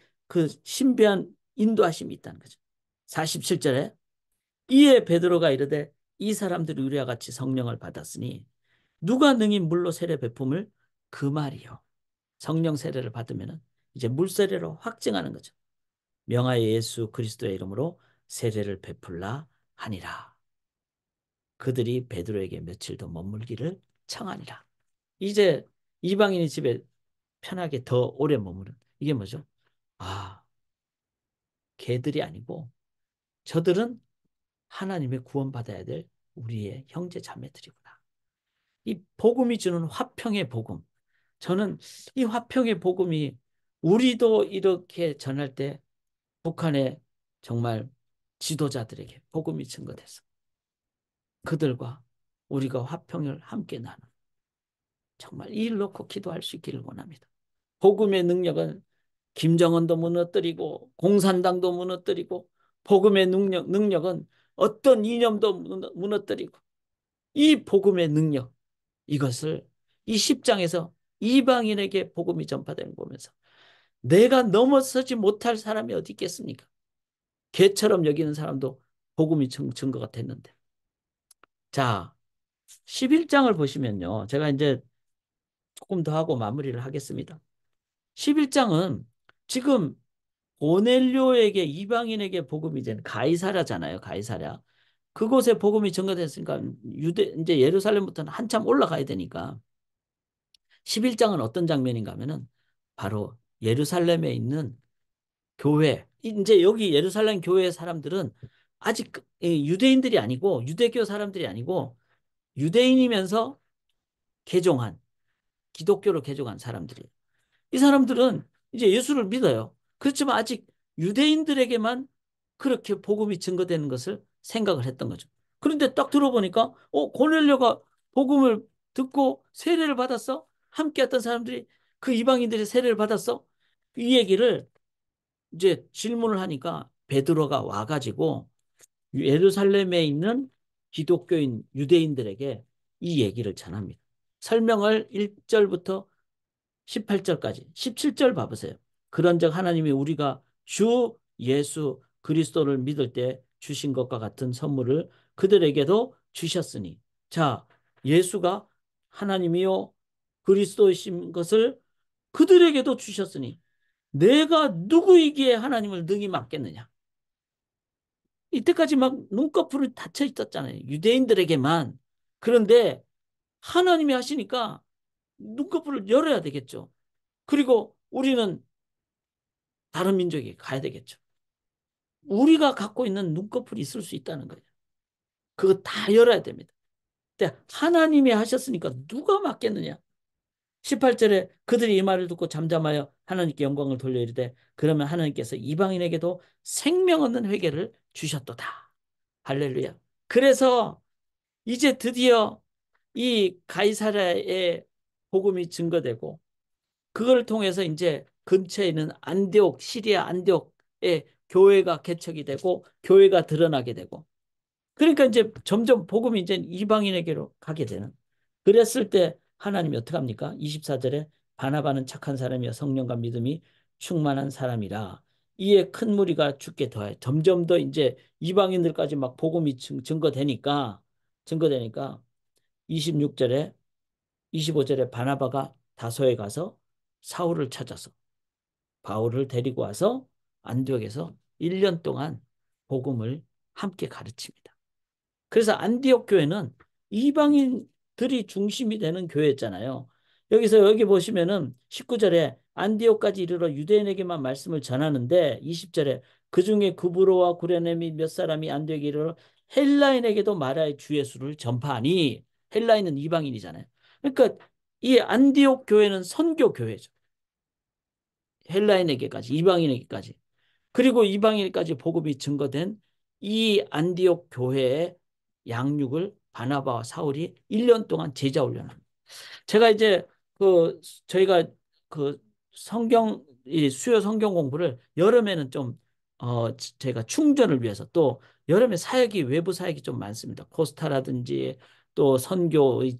신비한 인도하심이 있다는 거죠. 47절에 이에 베드로가 이르되 이 사람들이 우리와 같이 성령을 받았으니 누가 능히 물로 세례 베품을, 그 말이요. 성령 세례를 받으면 이제 물 세례로 확증하는 거죠. 명하여 예수 그리스도의 이름으로 세례를 베풀라 하니라. 그들이 베드로에게 며칠 더 머물기를 청하니라. 이제 이방인이 집에 편하게 더 오래 머무는, 이게 뭐죠? 아, 걔들이 아니고 저들은 하나님의 구원받아야 될 우리의 형제 자매들이구나. 이 복음이 주는 화평의 복음. 저는 이 화평의 복음이 우리도 이렇게 전할 때 북한의 정말 지도자들에게 복음이 증거돼서 그들과 우리가 화평을 함께 나누는, 정말 이 일 놓고 기도할 수 있기를 원합니다. 복음의 능력은 김정은도 무너뜨리고 공산당도 무너뜨리고, 복음의 능력은 어떤 이념도 무너뜨리고, 이 복음의 능력, 이것을 이 10장에서 이방인에게 복음이 전파되는 거 보면서 내가 넘어서지 못할 사람이 어디 있겠습니까? 개처럼 여기는 사람도 복음이 증거가 됐는데. 자, 11장을 보시면요. 제가 이제 조금 더 하고 마무리를 하겠습니다. 11장은 지금 고넬료에게, 이방인에게 복음이 된 가이사랴잖아요. 가이사랴. 그곳에 복음이 전거됐으니까 이제 예루살렘부터는 한참 올라가야 되니까 11장은 어떤 장면인가 하면은 바로 예루살렘에 있는 교회, 이제 여기 예루살렘 교회 사람들은 아직 유대인들이 아니고, 유대교 사람들이 아니고 유대인이면서 개종한, 기독교로 개종한 사람들이에요. 이 사람들은 이제 예수를 믿어요. 그렇지만 아직 유대인들에게만 그렇게 복음이 증거되는 것을 생각을 했던 거죠. 그런데 딱 들어보니까 고넬료가 복음을 듣고 세례를 받았어? 함께 했던 사람들이, 그 이방인들이 세례를 받았어? 이 얘기를 이제 질문을 하니까 베드로가 와가지고 예루살렘에 있는 기독교인 유대인들에게 이 얘기를 전합니다. 설명을 1절부터 18절까지, 17절 봐보세요. 그런즉 하나님이 우리가 주 예수 그리스도를 믿을 때 주신 것과 같은 선물을 그들에게도 주셨으니. 자, 예수가 하나님이요 그리스도이신 것을 그들에게도 주셨으니 내가 누구이기에 하나님을 능히 맡겠느냐. 이때까지 막 눈꺼풀을 닫혀 있었잖아요. 유대인들에게만. 그런데 하나님이 하시니까 눈꺼풀을 열어야 되겠죠. 그리고 우리는 다른 민족에 가야 되겠죠. 우리가 갖고 있는 눈꺼풀이 있을 수 있다는 거예요. 그거 다 열어야 됩니다. 근데 하나님이 하셨으니까 누가 맡겠느냐? 18절에 그들이 이 말을 듣고 잠잠하여 하나님께 영광을 돌려 이르되 그러면 하나님께서 이방인에게도 생명 없는 회개를 주셨도다. 할렐루야. 그래서 이제 드디어 이 가이사랴의 복음이 증거되고 그걸 통해서 이제 근처에 있는 안디옥, 시리아 안디옥에 교회가 개척이 되고 교회가 드러나게 되고 그러니까 이제 점점 복음이 이제 이방인에게로 가게 되는. 그랬을 때 하나님이 어떻게 합니까? 24절에 바나바는 착한 사람이여 성령과 믿음이 충만한 사람이라 이에 큰 무리가 죽게 더해. 점점 더 이제 이방인들까지 막 복음이 증거되니까 26절에 25절에 바나바가 다소에 가서 사울을 찾아서 바울을 데리고 와서 안디옥에서 1년 동안 복음을 함께 가르칩니다. 그래서 안디옥 교회는 이방인들이 중심이 되는 교회였잖아요. 여기 보시면은 19절에 안디옥까지 이르러 유대인에게만 말씀을 전하는데 20절에 그중에 구브로와 구레네 및 몇 사람이 안디옥에 이르러 헬라인에게도 마라의 주 예수를 전파하니 헬라인은 이방인이잖아요. 그러니까 이 안디옥 교회는 선교 교회죠. 헬라인에게까지 이방인에게까지. 그리고 이방인까지 복음이 증거된 이 안디옥 교회의 양육을 바나바와 사울이 1년 동안 제자 훈련합니다. 제가 이제 저희가 그 이 수요 성경 공부를 여름에는 좀 제가 충전을 위해서 또 여름에 외부 사역이 좀 많습니다. 코스타라든지 또 선교의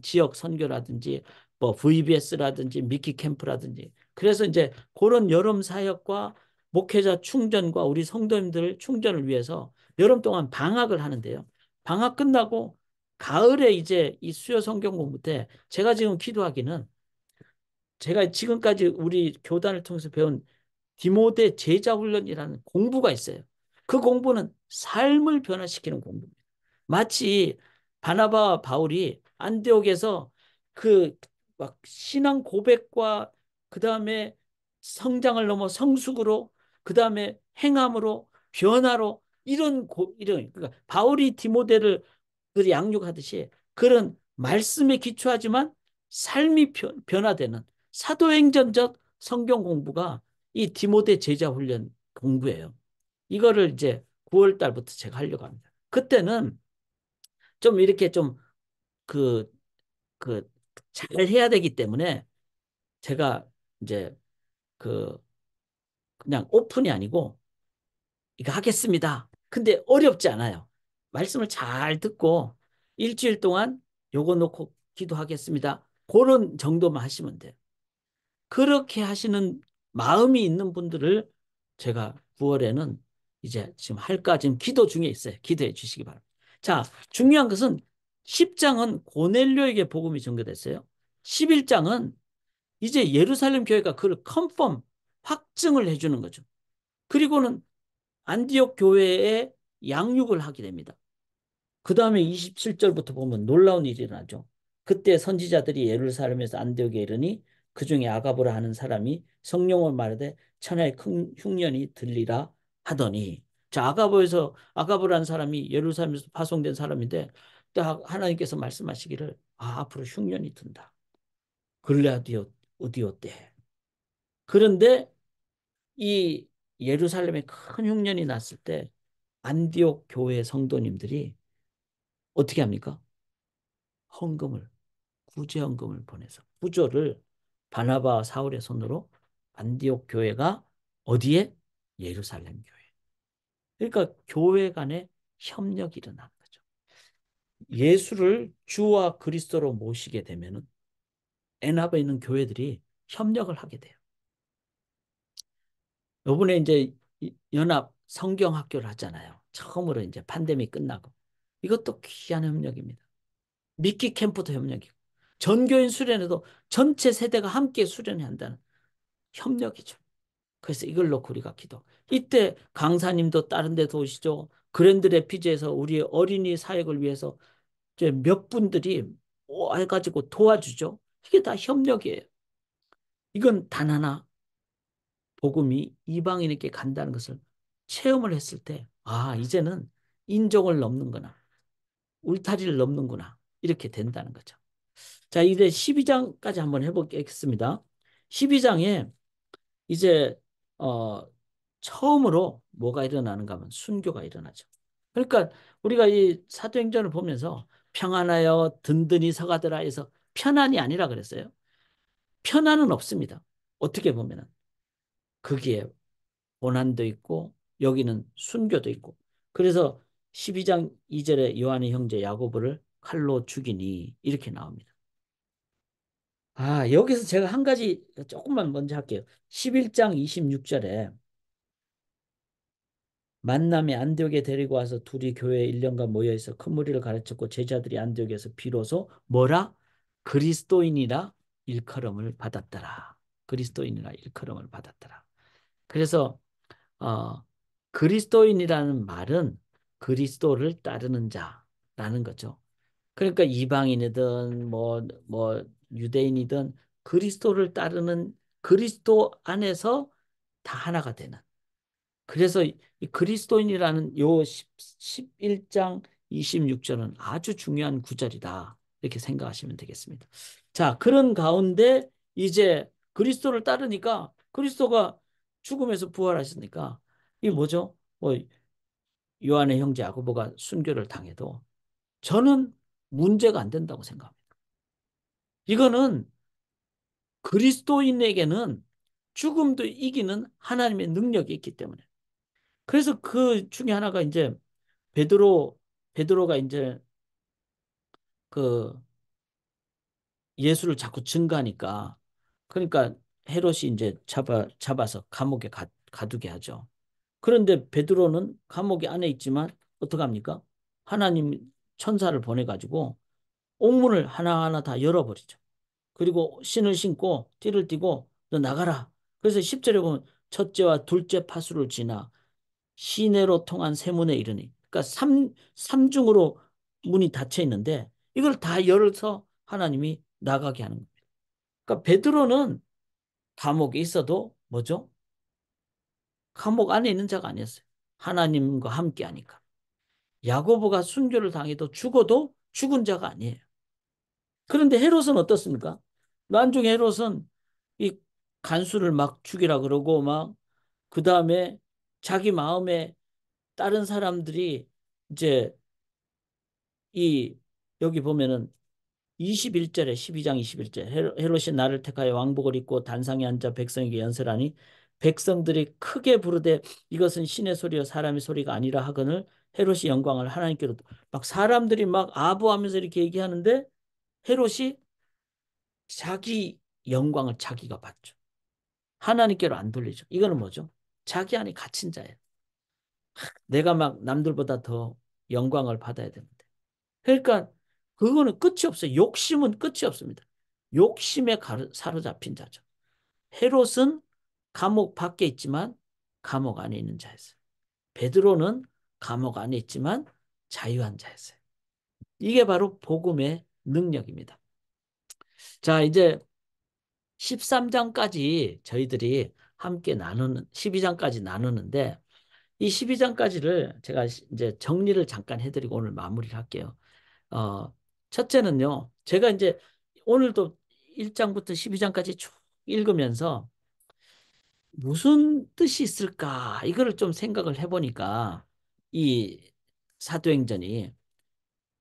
지역 선교라든지 뭐 VBS라든지 미키 캠프라든지 그래서 이제 그런 여름 사역과 목회자 충전과 우리 성도님들 충전을 위해서 여름 동안 방학을 하는데요. 방학 끝나고 가을에 이제 이 수요 성경 공부 때 제가 지금 기도하기는 제가 지금까지 우리 교단을 통해서 배운 디모데 제자 훈련이라는 공부가 있어요. 그 공부는 삶을 변화시키는 공부입니다. 마치 바나바와 바울이 안디옥에서 그 막 신앙 고백과 그 다음에 성장을 넘어 성숙으로 그 다음에 행함으로 변화로 이런 그러니까 바울이 디모데를 그 양육하듯이 그런 말씀에 기초하지만 삶이 변화되는 사도행전적 성경 공부가 이 디모데 제자 훈련 공부예요. 이거를 이제 9월 달부터 제가 하려고 합니다. 그때는 좀 이렇게 좀 그, 잘 해야 되기 때문에 제가 이제 그, 그냥 오픈이 아니고 이거 하겠습니다. 근데 어렵지 않아요. 말씀을 잘 듣고 일주일 동안 요거 놓고 기도하겠습니다. 그런 정도만 하시면 돼요. 그렇게 하시는 마음이 있는 분들을 제가 9월에는 이제 지금 할까 지금 기도 중에 있어요. 기도해 주시기 바랍니다. 자, 중요한 것은 10장은 고넬료에게 복음이 전개됐어요. 11장은 이제 예루살렘 교회가 그걸 컨펌 확증을 해주는 거죠. 그리고는 안디옥 교회에 양육을 하게 됩니다. 그 다음에 27절부터 보면 놀라운 일이 일어나죠. 그때 선지자들이 예루살렘에서 안디옥에 이르니 그중에 아가보라 하는 사람이 성령을 말하되 천하의 큰 흉년이 들리라 하더니 자 아가보라는 사람이 예루살렘에서 파송된 사람인데 하나님께서 말씀하시기를 앞으로 흉년이 든다. 글라디오 어디오 때. 그런데 이 예루살렘에 큰 흉년이 났을 때 안디옥 교회 성도님들이 어떻게 합니까? 헌금을 구제 헌금을 보내서 구조를 바나바와 사울의 손으로 안디옥 교회가 어디에? 예루살렘 교회. 그러니까 교회 간의 협력이 일어나는 거죠. 예수를 주와 그리스도로 모시게 되면은 엔합에 있는 교회들이 협력을 하게 돼요. 요번에 이제 연합 성경학교를 하잖아요. 처음으로 이제 팬데믹 끝나고. 이것도 귀한 협력입니다. 미끼 캠프도 협력이고 전교인 수련회도 전체 세대가 함께 수련회 한다는 협력이죠. 그래서 이걸 놓고 우리가 기도. 이때 강사님도 다른 데도 오시죠. 그랜드 레피지에서 우리 어린이 사역을 위해서 이제 몇 분들이 와가지고 도와주죠. 이게 다 협력이에요. 이건 단 하나 복음이 이방인에게 간다는 것을 체험을 했을 때, 이제는 인종을 넘는구나. 울타리를 넘는구나. 이렇게 된다는 거죠. 자, 이제 12장까지 한번 해보겠습니다. 12장에 이제 처음으로 뭐가 일어나는가 하면 순교가 일어나죠. 그러니까 우리가 이 사도행전을 보면서 평안하여 든든히 서가더라 해서 편안이 아니라 그랬어요. 편안은 없습니다. 어떻게 보면은 거기에 고난도 있고 여기는 순교도 있고. 그래서 12장 2절에 요한의 형제 야고보를 칼로 죽이니 이렇게 나옵니다. 여기서 제가 한 가지 조금만 먼저 할게요. 11장 26절에 만남에 안디옥에 데리고 와서 둘이 교회에 1년간 모여 있어 큰 무리를 가르쳤고 제자들이 안디옥에서 비로소 뭐라? 그리스도인이라 일컬음을 받았더라. 그리스도인이라 일컬음을 받았더라. 그래서 어, 그리스도인이라는 말은 그리스도를 따르는 자라는 거죠. 그러니까 이방인이든 뭐 유대인이든 그리스도를 따르는 그리스도 안에서 다 하나가 되는. 그래서 이 그리스도인이라는 요 11장 26절은 아주 중요한 구절이다. 이렇게 생각하시면 되겠습니다. 자, 그런 가운데 이제 그리스도를 따르니까 그리스도가 죽음에서 부활하시니까 이게 뭐죠? 요한의 형제 야고보가 순교를 당해도 저는 문제가 안 된다고 생각합니다. 이거는 그리스도인에게는 죽음도 이기는 하나님의 능력이 있기 때문에. 그래서 그 중에 하나가 이제 베드로가 이제 그 예수를 자꾸 증거하니까 그러니까 헤롯이 이제 잡아서 감옥에 가두게 하죠. 그런데 베드로는 감옥에 안에 있지만 어떡합니까? 하나님 천사를 보내가지고 옥문을 하나하나 다 열어버리죠. 그리고 신을 신고 띠를 띠고 너 나가라. 그래서 10절에 보면 첫째와 둘째 파수를 지나 시내로 통한 세문에 이르니 그러니까 삼중으로 문이 닫혀 있는데 이걸 다 열어서 하나님이 나가게 하는 겁니다. 그러니까 베드로는 감옥에 있어도 뭐죠? 감옥 안에 있는 자가 아니었어요. 하나님과 함께 하니까. 야고보가 순교를 당해도 죽어도 죽은 자가 아니에요. 그런데 헤롯은 어떻습니까? 나중에 헤롯은 이 간수를 막 죽이라 그러고 막 그 다음에 자기 마음에 다른 사람들이 이제 이 여기 보면은 21절에 12장 21절 헤롯이 나를 택하여 왕복을 입고 단상에 앉아 백성에게 연설하니 백성들이 크게 부르되 이것은 신의 소리요 사람의 소리가 아니라 하거늘 헤롯이 영광을 하나님께로 막 사람들이 막 아부하면서 이렇게 얘기하는데 헤롯이 자기 영광을 자기가 받죠. 하나님께로 안 돌리죠. 이거는 뭐죠? 자기 안에 갇힌 자예요. 내가 막 남들보다 더 영광을 받아야 되는데. 그러니까 그거는 끝이 없어요. 욕심은 끝이 없습니다. 욕심에 사로잡힌 자죠. 헤롯은 감옥 밖에 있지만 감옥 안에 있는 자였어요. 베드로는 감옥 안에 있지만 자유한 자였어요. 이게 바로 복음의 능력입니다. 자, 이제 13장까지 저희들이 함께 나누는 12장까지 나누는데 이 12장까지를 제가 이제 정리를 잠깐 해드리고 오늘 마무리를 할게요. 어, 첫째는요, 제가 이제 오늘도 1장부터 12장까지 쭉 읽으면서 무슨 뜻이 있을까? 이거를 좀 생각을 해보니까 이 사도행전이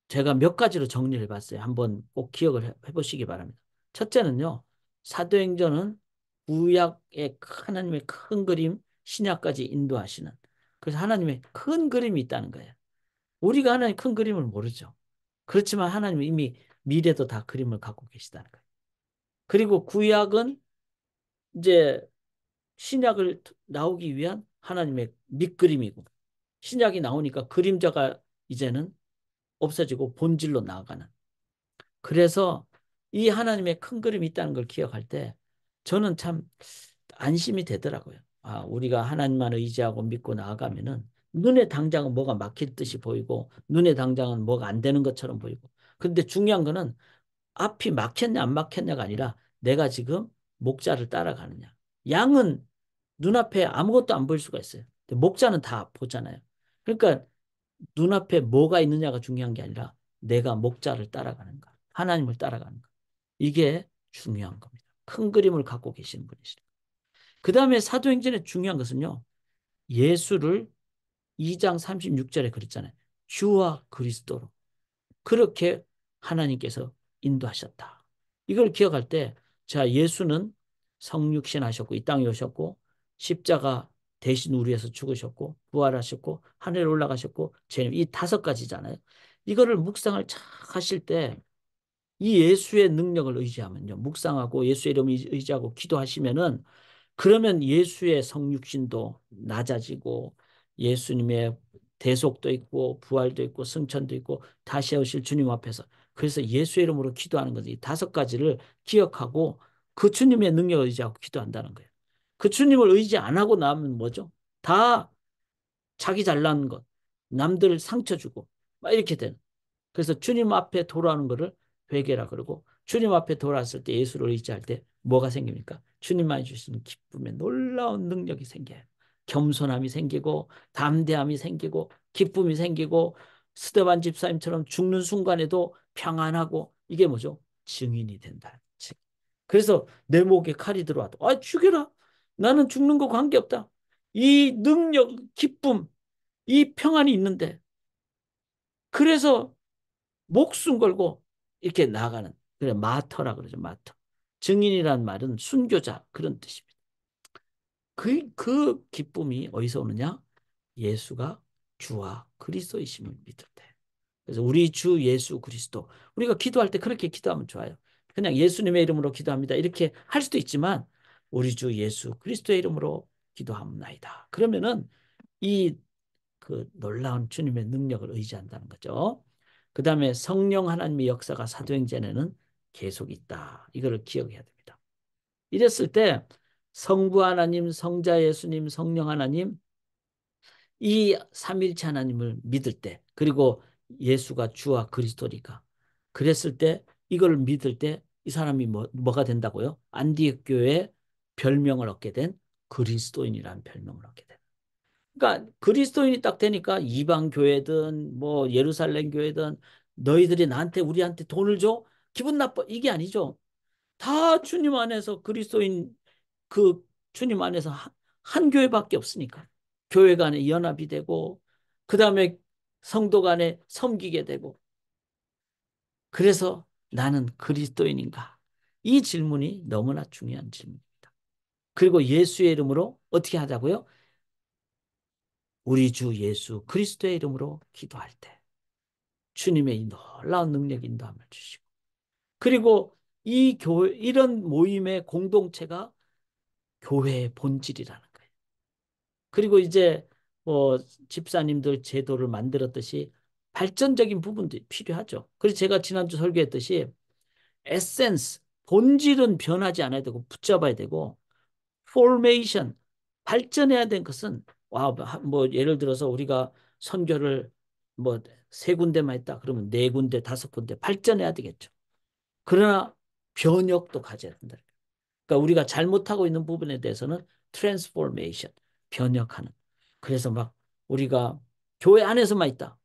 제가 몇 가지로 정리를 해봤어요. 한번 꼭 기억을 해보시기 바랍니다. 첫째는요, 사도행전은 구약의 하나님의 큰 그림, 신약까지 인도하시는 그래서 하나님의 큰 그림이 있다는 거예요. 우리가 하나님의 큰 그림을 모르죠. 그렇지만 하나님은 이미 미래도 다 그림을 갖고 계시다는 거예요. 그리고 구약은 이제 신약을 나오기 위한 하나님의 밑그림이고 신약이 나오니까 그림자가 이제는 없어지고 본질로 나아가는. 그래서 이 하나님의 큰 그림이 있다는 걸 기억할 때 저는 참 안심이 되더라고요. 우리가 하나님만 의지하고 믿고 나아가면은 눈에 당장은 뭐가 막힐 듯이 보이고 눈에 당장은 뭐가 안 되는 것처럼 보이고 근데 중요한 거는 앞이 막혔냐 안 막혔냐가 아니라 내가 지금 목자를 따라가느냐. 양은 눈앞에 아무것도 안 보일 수가 있어요. 근데 목자는 다 보잖아요. 그러니까 눈앞에 뭐가 있느냐가 중요한 게 아니라 내가 목자를 따라가는가. 하나님을 따라가는가. 이게 중요한 겁니다. 큰 그림을 갖고 계시는 분이시죠. 그 다음에 사도행전의 중요한 것은요. 예수를 2장 36절에 그랬잖아요. 주와 그리스도로. 그렇게 하나님께서 인도하셨다. 이걸 기억할 때 자, 예수는 성육신 하셨고 이 땅에 오셨고 십자가 대신 우리 위해서 죽으셨고 부활하셨고 하늘에 올라가셨고 이 다섯 가지잖아요. 이거를 묵상을 착 하실 때 이 예수의 능력을 의지하면요. 묵상하고 예수의 이름을 의지하고 기도하시면은 그러면 예수의 성육신도 낮아지고 예수님의 대속도 있고 부활도 있고 승천도 있고 다시 오실 주님 앞에서 그래서 예수의 이름으로 기도하는 거지. 이 다섯 가지를 기억하고 그 주님의 능력을 의지하고 기도한다는 거예요. 그 주님을 의지 안 하고 나면 뭐죠? 다 자기 잘난 것, 남들 상처 주고 막 이렇게 되는. 그래서 주님 앞에 돌아오는 것을 회개라 그러고 주님 앞에 돌아왔을 때 예수를 의지할 때 뭐가 생깁니까? 주님만이 주시는 기쁨에 놀라운 능력이 생겨요. 겸손함이 생기고 담대함이 생기고 기쁨이 생기고 스데반 집사님처럼 죽는 순간에도 평안하고 이게 뭐죠? 증인이 된다. 그래서 내 목에 칼이 들어와도 아 죽여라. 나는 죽는 거 관계없다. 이 능력, 기쁨, 이 평안이 있는데 그래서 목숨 걸고 이렇게 나가는 그래 마터라 그러죠. 마터. 증인이란 말은 순교자 그런 뜻입니다. 그 기쁨이 어디서 오느냐? 예수가 주와 그리스도이심을 믿을 때. 그래서 우리 주 예수 그리스도 우리가 기도할 때 그렇게 기도하면 좋아요. 그냥 예수님의 이름으로 기도합니다. 이렇게 할 수도 있지만 우리 주 예수 그리스도의 이름으로 기도합나이다. 그러면은 이 그 놀라운 주님의 능력을 의지한다는 거죠. 그 다음에 성령 하나님의 역사가 사도행전에는 계속 있다. 이거를 기억해야 됩니다. 이랬을 때 성부 하나님, 성자 예수님, 성령 하나님 이 삼일체 하나님을 믿을 때 그리고 예수가 주와 그리스도니까 그랬을 때 이걸 믿을 때 이 사람이 뭐가 된다고요? 안디옥 교회의 별명을 얻게 된 그리스도인이라는 별명을 얻게 된. 그러니까 그리스도인이 딱 되니까 이방 교회든 뭐 예루살렘 교회든 너희들이 나한테 우리한테 돈을 줘? 기분 나빠. 이게 아니죠. 다 주님 안에서 그리스도인 그 주님 안에서 한 교회밖에 없으니까. 교회 간에 연합이 되고 그다음에 성도 간에 섬기게 되고 그래서 나는 그리스도인인가? 이 질문이 너무나 중요한 질문입니다. 그리고 예수의 이름으로 어떻게 하자고요? 우리 주 예수 그리스도의 이름으로 기도할 때 주님의 이 놀라운 능력 인도함을 주시고 그리고 이 교회 이런 모임의 공동체가 교회의 본질이라는 거예요. 그리고 이제 뭐 집사님들 제도를 만들었듯이 발전적인 부분도 필요하죠. 그래서 제가 지난주 설교했듯이 에센스 본질은 변하지 않아야 되고 붙잡아야 되고 포메이션 발전해야 된 것은 뭐 예를 들어서 우리가 선교를 뭐 세 군데만 했다 그러면 네 군데 다섯 군데 발전해야 되겠죠. 그러나 변혁도 가져야 된다. 그러니까 우리가 잘못하고 있는 부분에 대해서는 트랜스포메이션 변혁하는. 그래서 막 우리가 교회 안에서만 있다.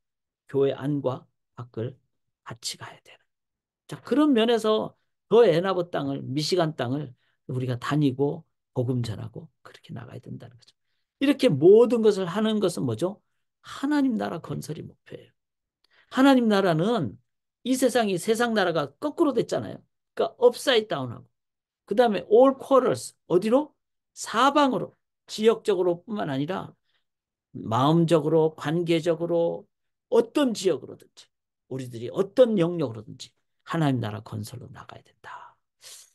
교회 안과 밖을 같이 가야 되는. 자, 그런 면에서 더 애나버 땅을 미시간 땅을 우리가 다니고 복음 전하고 그렇게 나가야 된다는 거죠. 이렇게 모든 것을 하는 것은 뭐죠? 하나님 나라 건설이 목표예요. 하나님 나라는 이 세상이 세상 나라가 거꾸로 됐잖아요. 그러니까 업사이드 다운하고 그다음에 all quarters 어디로? 사방으로 지역적으로뿐만 아니라 마음적으로 관계적으로 어떤 지역으로든지 우리들이 어떤 영역으로든지 하나님 나라 건설로 나가야 된다.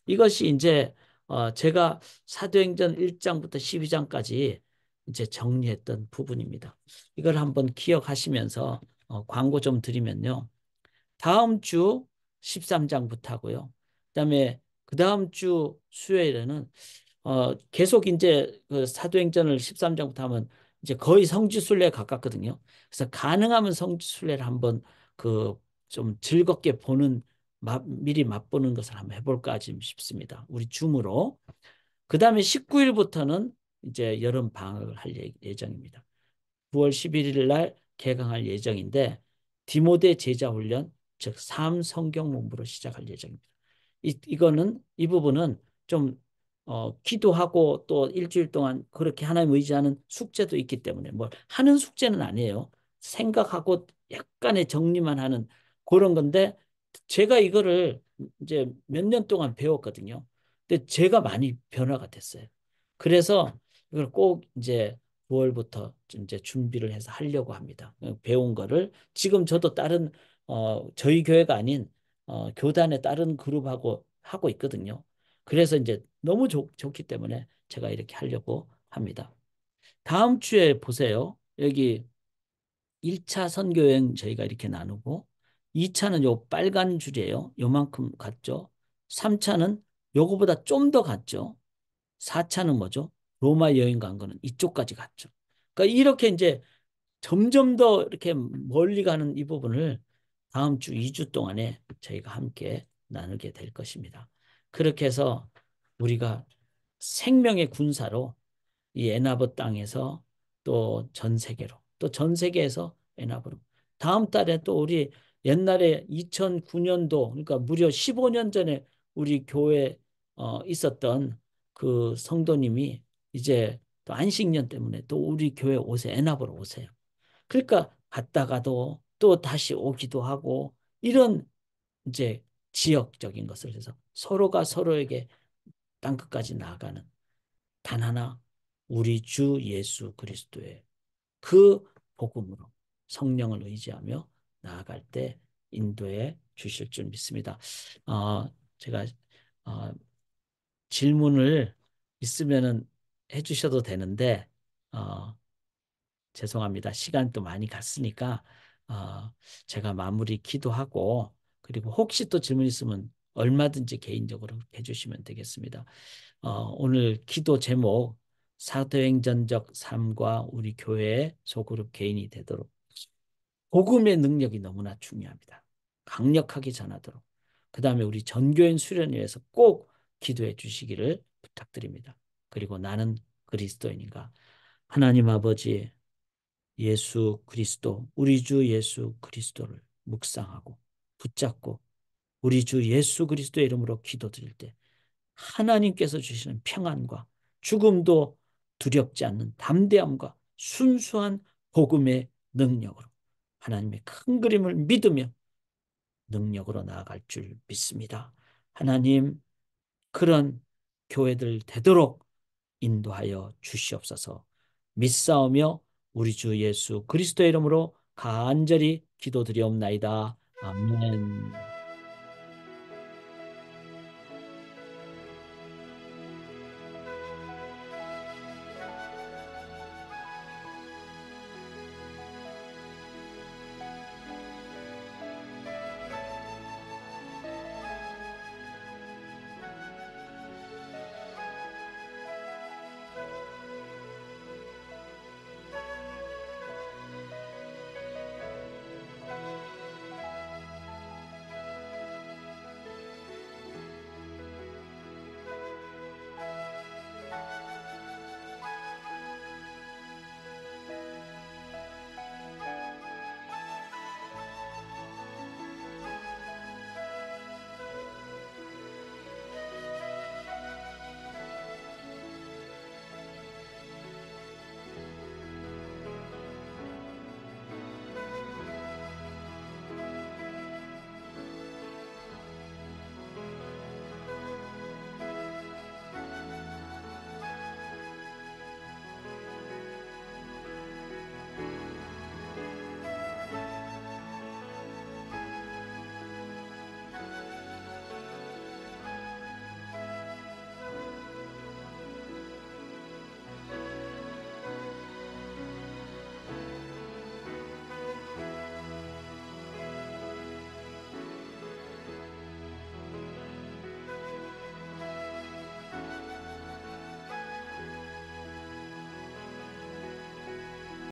이것이 이제 제가 사도행전 1장부터 12장까지 이제 정리했던 부분입니다. 이걸 한번 기억하시면서 광고 좀 드리면요. 다음 주 13장부터 하고요. 그다음에 그 다음 주 수요일에는 계속 이제 그 사도행전을 13장부터 하면 이제 거의 성지순례에 가깝거든요. 그래서 가능하면 성지순례를 한번 그 좀 즐겁게 보는 미리 맛보는 것을 한번 해볼까 싶습니다. 우리 줌으로. 그 다음에 19일부터는 이제 여름 방학을 할 예정입니다. 9월 11일 날 개강할 예정인데 디모데 제자훈련 즉 3성경 공부로 시작할 예정입니다. 이거는 이 부분은 좀 기도하고 또 일주일 동안 그렇게 하나님 의지하는 숙제도 있기 때문에 뭐 하는 숙제는 아니에요. 생각하고 약간의 정리만 하는 그런 건데 제가 이거를 이제 몇 년 동안 배웠거든요. 근데 제가 많이 변화가 됐어요. 그래서 이걸 꼭 이제 9월부터 이제 준비를 해서 하려고 합니다. 배운 거를 지금 저도 다른 저희 교회가 아닌 교단의 다른 그룹하고 하고 있거든요. 그래서 이제 너무 좋기 때문에 제가 이렇게 하려고 합니다. 다음 주에 보세요. 여기 1차 선교여행 저희가 이렇게 나누고 2차는 요 빨간 줄이에요. 요만큼 갔죠. 3차는 요거보다 좀 더 갔죠. 4차는 뭐죠? 로마 여행 간 거는 이쪽까지 갔죠. 그러니까 이렇게 이제 점점 더 이렇게 멀리 가는 이 부분을 다음 주 2주 동안에 저희가 함께 나누게 될 것입니다. 그렇게 해서 우리가 생명의 군사로 이 에나브 땅에서 또 전 세계로 또 전 세계에서 에나브로 다음 달에 또 우리 옛날에 2009년도 그러니까 무려 15년 전에 우리 교회 있었던 그 성도님이 이제 또 안식년 때문에 또 우리 교회 오세요. 에나브로 오세요. 그러니까 갔다가도 또 다시 오기도 하고 이런 이제 지역적인 것을 해서 서로가 서로에게 땅끝까지 나아가는 단 하나 우리 주 예수 그리스도의 그 복음으로 성령을 의지하며 나아갈 때 인도해 주실 줄 믿습니다. 제가 어, 질문을 있으면은 해주셔도 되는데 죄송합니다. 시간 또 많이 갔으니까 어, 제가 마무리 기도하고 그리고 혹시 또 질문 있으면 얼마든지 개인적으로 해주시면 되겠습니다. 오늘 기도 제목 사도행전적 삶과 우리 교회의 소그룹 개인이 되도록 복음의 능력이 너무나 중요합니다. 강력하게 전하도록. 그 다음에 우리 전교인 수련을 위해서 꼭 기도해 주시기를 부탁드립니다. 그리고 나는 그리스도인인가? 하나님 아버지 예수 그리스도, 우리 주 예수 그리스도를 묵상하고 붙잡고 우리 주 예수 그리스도의 이름으로 기도드릴 때 하나님께서 주시는 평안과 죽음도 두렵지 않는 담대함과 순수한 복음의 능력으로 하나님의 큰 그림을 믿으며 능력으로 나아갈 줄 믿습니다. 하나님 그런 교회들 되도록 인도하여 주시옵소서. 믿사오며 우리 주 예수 그리스도의 이름으로 간절히 기도드리옵나이다. 아멘.